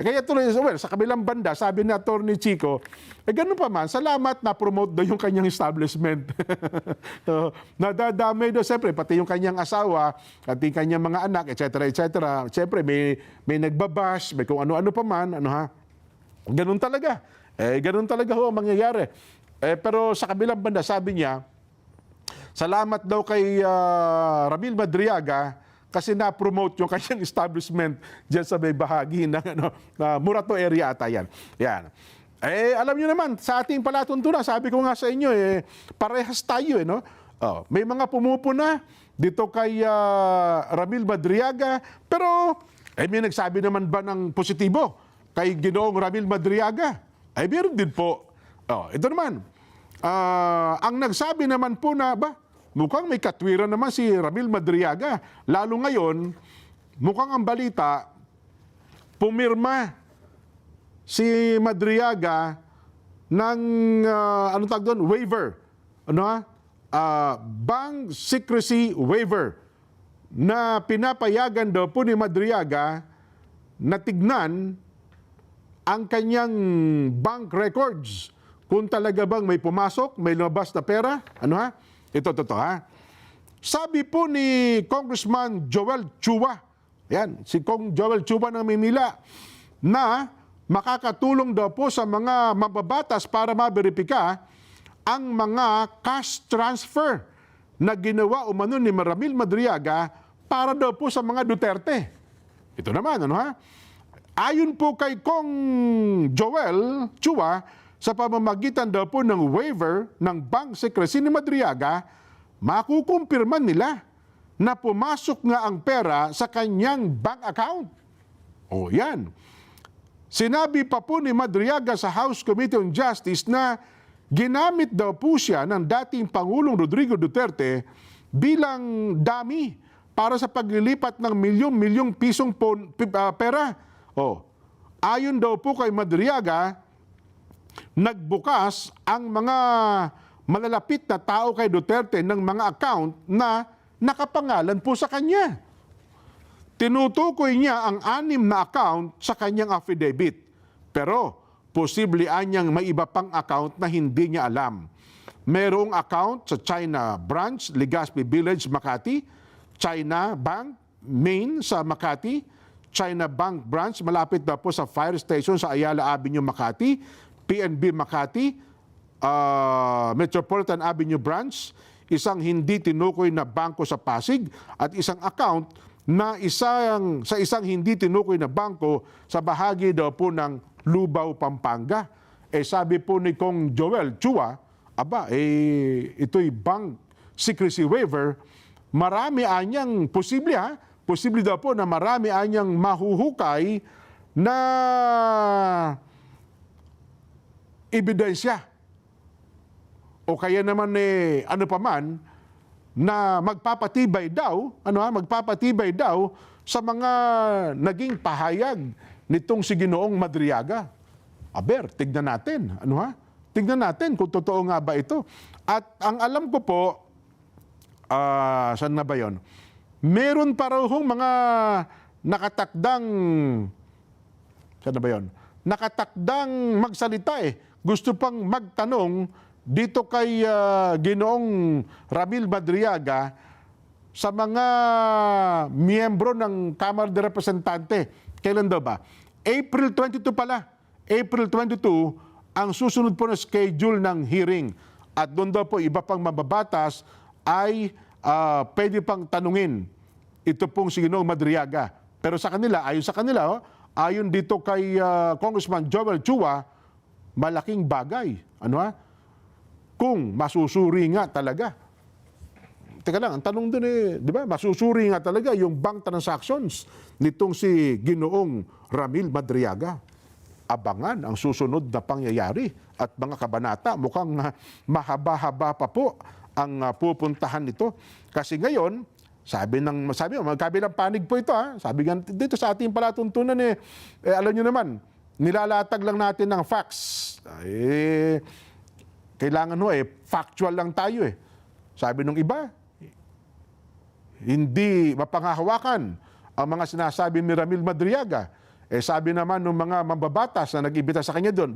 Kaya tuloy, sa kabilang banda, sabi ni Attorney Chico, ganun pa man, salamat na promote daw yung kanyang establishment. Nadadamay daw, siyempre, pati yung kanyang asawa, at yung kanyang mga anak, etc. Siyempre, may nagbabash, may kung ano-ano pa man, Ganun talaga. Ganun talaga ho ang mangyayari. Pero sa kabilang banda, sabi niya, salamat daw kay Ramil Madriaga, kasi na-promote yung kanyang establishment dyan sa may bahagi ng Murato area ata yan. Yan. Alam nyo naman, sa ating palatuntunan, sabi ko nga sa inyo, parehas tayo. May mga pumupuna dito kay Ramil Madriaga, pero may nagsabi naman ba ng positibo kay Ginoong Ramil Madriaga? Meron din po. Ito naman, ang nagsabi naman po na, mukhang may katwiran naman si Ramil Madriaga. Lalo ngayon, mukhang ang balita, pumirma si Madriaga ng, waiver. Bank secrecy waiver na pinapayagan daw po ni Madriaga na tignan ang kanyang bank records. Kung talaga bang may pumasok, may lumabas na pera, Ito, Sabi po ni Congressman Joel Chua, si Kong Joel Chua ng Maynila, na makakatulong daw po sa mga mababatas para maberipika ang mga cash transfer na ginawa umano ni Ramil Madriaga para daw po sa mga Duterte. Ito naman, Ayon po kay Kong Joel Chua, sa pamamagitan daw po ng waiver ng bank secrecy ni Madriaga, makukumpirman nila na pumasok nga ang pera sa kanyang bank account. O yan. Sinabi pa po ni Madriaga sa House Committee on Justice na ginamit daw po siya ng dating Pangulong Rodrigo Duterte bilang dummy para sa paglilipat ng milyong-milyong pisong pera. O, ayon daw po kay Madriaga, nagbukas ang mga malalapit na tao kay Duterte ng mga account na nakapangalan po sa kanya. Tinutukoy niya ang 6 na account sa kanyang affidavit. Pero posible anyang may iba pang account na hindi niya alam. Merong account sa China Branch, Legazpi Village, Makati, China Bank, Main sa Makati, China Bank Branch, malapit na po sa fire station sa Ayala Avenue, Makati, PNB Makati, Metropolitan Avenue Branch, isang hindi tinukoy na bangko sa Pasig, at isang account na sa isang hindi tinukoy na bangko sa bahagi daw po ng Lubao, Pampanga. Sabi po ni Kong Joel Chua, ito'y bank secrecy waiver, marami anyang posible daw po na marami anyang mahuhukay na ebidensya. O kaya naman na magpapatibay daw sa mga naging pahayag nitong si Ginoong Madriaga. Tignan natin, Tignan natin kung totoo nga ba ito. At ang alam ko po, saan na ba yun? Meron pa raw mga nakatakdang, saan na ba yun? Nakatakdang magsalita Gusto pang magtanong dito kay Ginoong Ramil Madriaga sa mga miyembro ng Kamara de Representante. Kailan daw ba? April 22 pala. April 22 ang susunod po na schedule ng hearing. At doon daw po iba pang mababatas ay pwede pang tanungin ito pong si Ginoong Madriaga. Pero ayon sa kanila, ayon dito kay Congressman Joel Chua, malaking bagay. Kung masusuri nga talaga. Teka lang, ang tanong dun di ba, masusuri nga talaga yung bank transactions nitong si Ginoong Ramil Madriaga. Abangan ang susunod na pangyayari at mga kabanata. Mukhang mahaba-haba pa po ang pupuntahan nito. Kasi ngayon, sabi magkabilang panig po ito. Sabi nga dito sa ating palatuntunan alam nyo naman, nilalatag lang natin ng facts. Kailangan factual lang tayo Sabi nung iba, hindi mapangahawakan ang mga sinasabi ni Ramil Madriaga. Sabi naman ng mga mambabatas na nag-ibita sa kanya doon,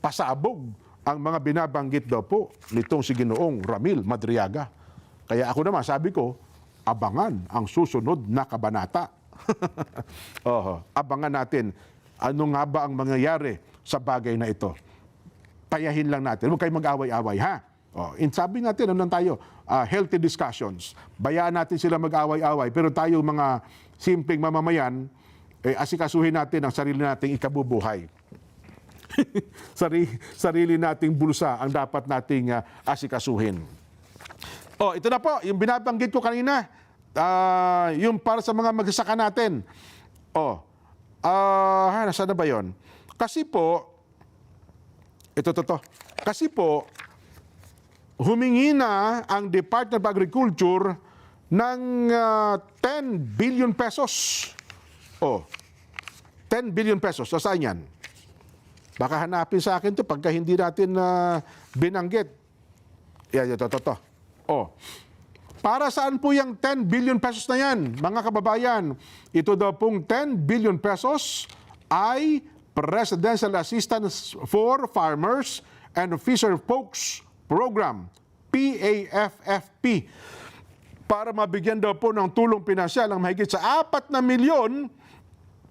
pasabog ang mga binabanggit daw po nitong si Ginoong Ramil Madriaga. Kaya ako naman, sabi ko, abangan ang susunod na kabanata. Abangan natin ano nga ba ang mangyayari sa bagay na ito. Payahin lang natin. Huwag kayong mag-away-away, ha? Sabi natin, tayo? Healthy discussions. Bayaan natin sila mag-away-away. Pero tayo mga simpleng mamamayan, asikasuhin natin ang sarili nating ikabubuhay. Sarili nating bulsa ang dapat nating asikasuhin. Ito na po, yung binabanggit ko kanina, yung para sa mga magsasaka natin. Nasaan na ba yun? Kasi po, Kasi po, humingi na ang Department of Agriculture ng 10 billion pesos. 10 billion pesos. Saan yan? Baka hanapin sa akin to pagka hindi natin binanggit. Ito. Para saan po yung 10 billion pesos na yan, mga kababayan? Ito daw pong 10 billion pesos ay Presidential Assistance for Farmers and Fisher Folks Program, PAFFP, para mabigyan daw po ng tulong pinansyal ang mahigit sa 4 na milyon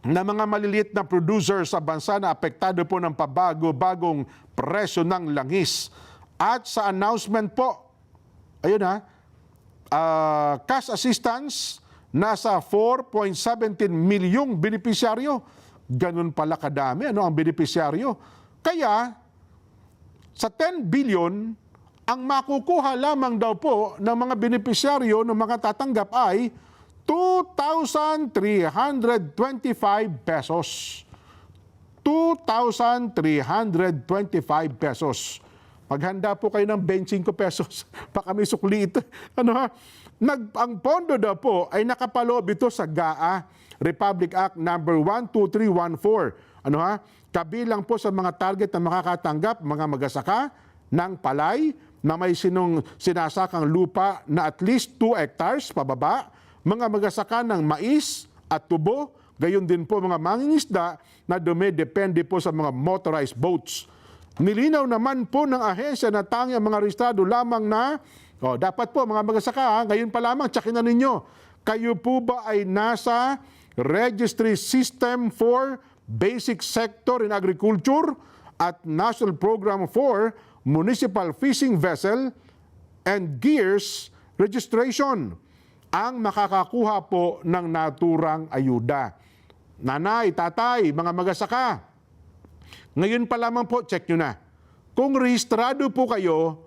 na mga maliliit na producer sa bansa na apektado po ng pabago-bagong presyo ng langis. At sa announcement po, cash assistance, nasa 4.17 milyong benepisyaryo. Ganun pala kadami ang benepisyaryo. Kaya, sa 10 billion, ang makukuha lamang daw po ng mga benepisyaryo ng mga tatanggap ay 2,325 pesos. 2,325 pesos. Maghanda po kayo ng 25 pesos. Baka may sukli ito. Ano ha? Ang pondo daw po ay nakapaloob ito sa GAA, Republic Act number 12314. Ano ha? Kabilang po sa mga target na makakatanggap mga magsasaka ng palay na may sinasakang lupa na at least 2 hectares pababa, mga magsasaka ng mais at tubo, gayon din po mga mangingisda na dumidepende po sa mga motorized boats. Nilinaw naman po ng ahensya na tanging ang mga rehistrado lamang na, dapat po mga magsasaka, ngayon pa lamang, tsakin na ninyo, kayo po ba ay nasa Registry System for Basic Sector in Agriculture at National Program for Municipal Fishing Vessel and Gears Registration ang makakakuha po ng naturang ayuda. Nanay, tatay, mga magsasaka, ngayon pa lamang po, check nyo na. Kung rehistrado po kayo,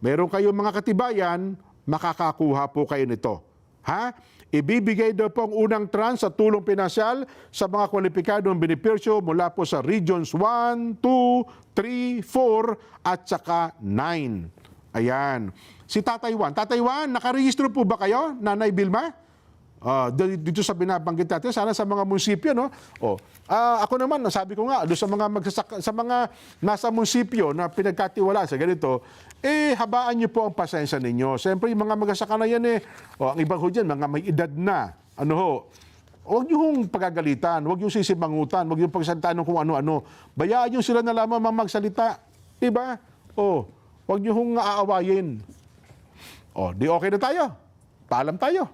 meron kayong mga katibayan, makakakuha po kayo nito. Ha? Ibibigay daw po ang unang tranche sa tulong pinansyal sa mga kwalipikadong benepisyo mula po sa Regions 1, 2, 3, 4 at saka 9. Ayan. Si Tatay Juan. Tatay Juan, nakarehistro po ba kayo, Nanay Vilma? Dito sa binabanggit natin, sana sa mga munisipyo, no? Ako naman, sabi ko nga, doon sa mga nasa munisipyo na pinagkatiwalaan sa ganito, habaan niyo po ang pasensya ninyo. Siyempre, yung mga magsasaka na yan, ang ibang ho dyan, mga may edad na, huwag niyo hong pagagalitan, huwag niyo sisimangutan, huwag niyo pagsalitaan ng kung ano-ano. Bayaan niyo sila na lamang magsalita. Diba? Huwag niyo hong aawayin. Di okay na tayo. Paalam tayo.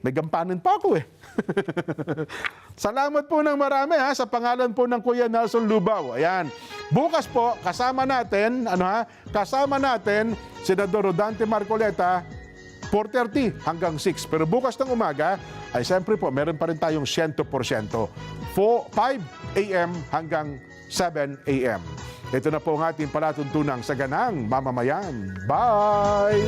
May gampanin pa ako Salamat po ng marami sa pangalan po ng Kuya Nelson Lubao. Ayan. Bukas po, kasama natin, Senador Rodante Marcoleta, 4:30 hanggang 6. Pero bukas ng umaga, ay siyempre po, meron pa rin tayong 100%. 5 a.m. hanggang 7 a.m. Ito na po ang ating palatuntunang Saganang Mamamayan. Bye!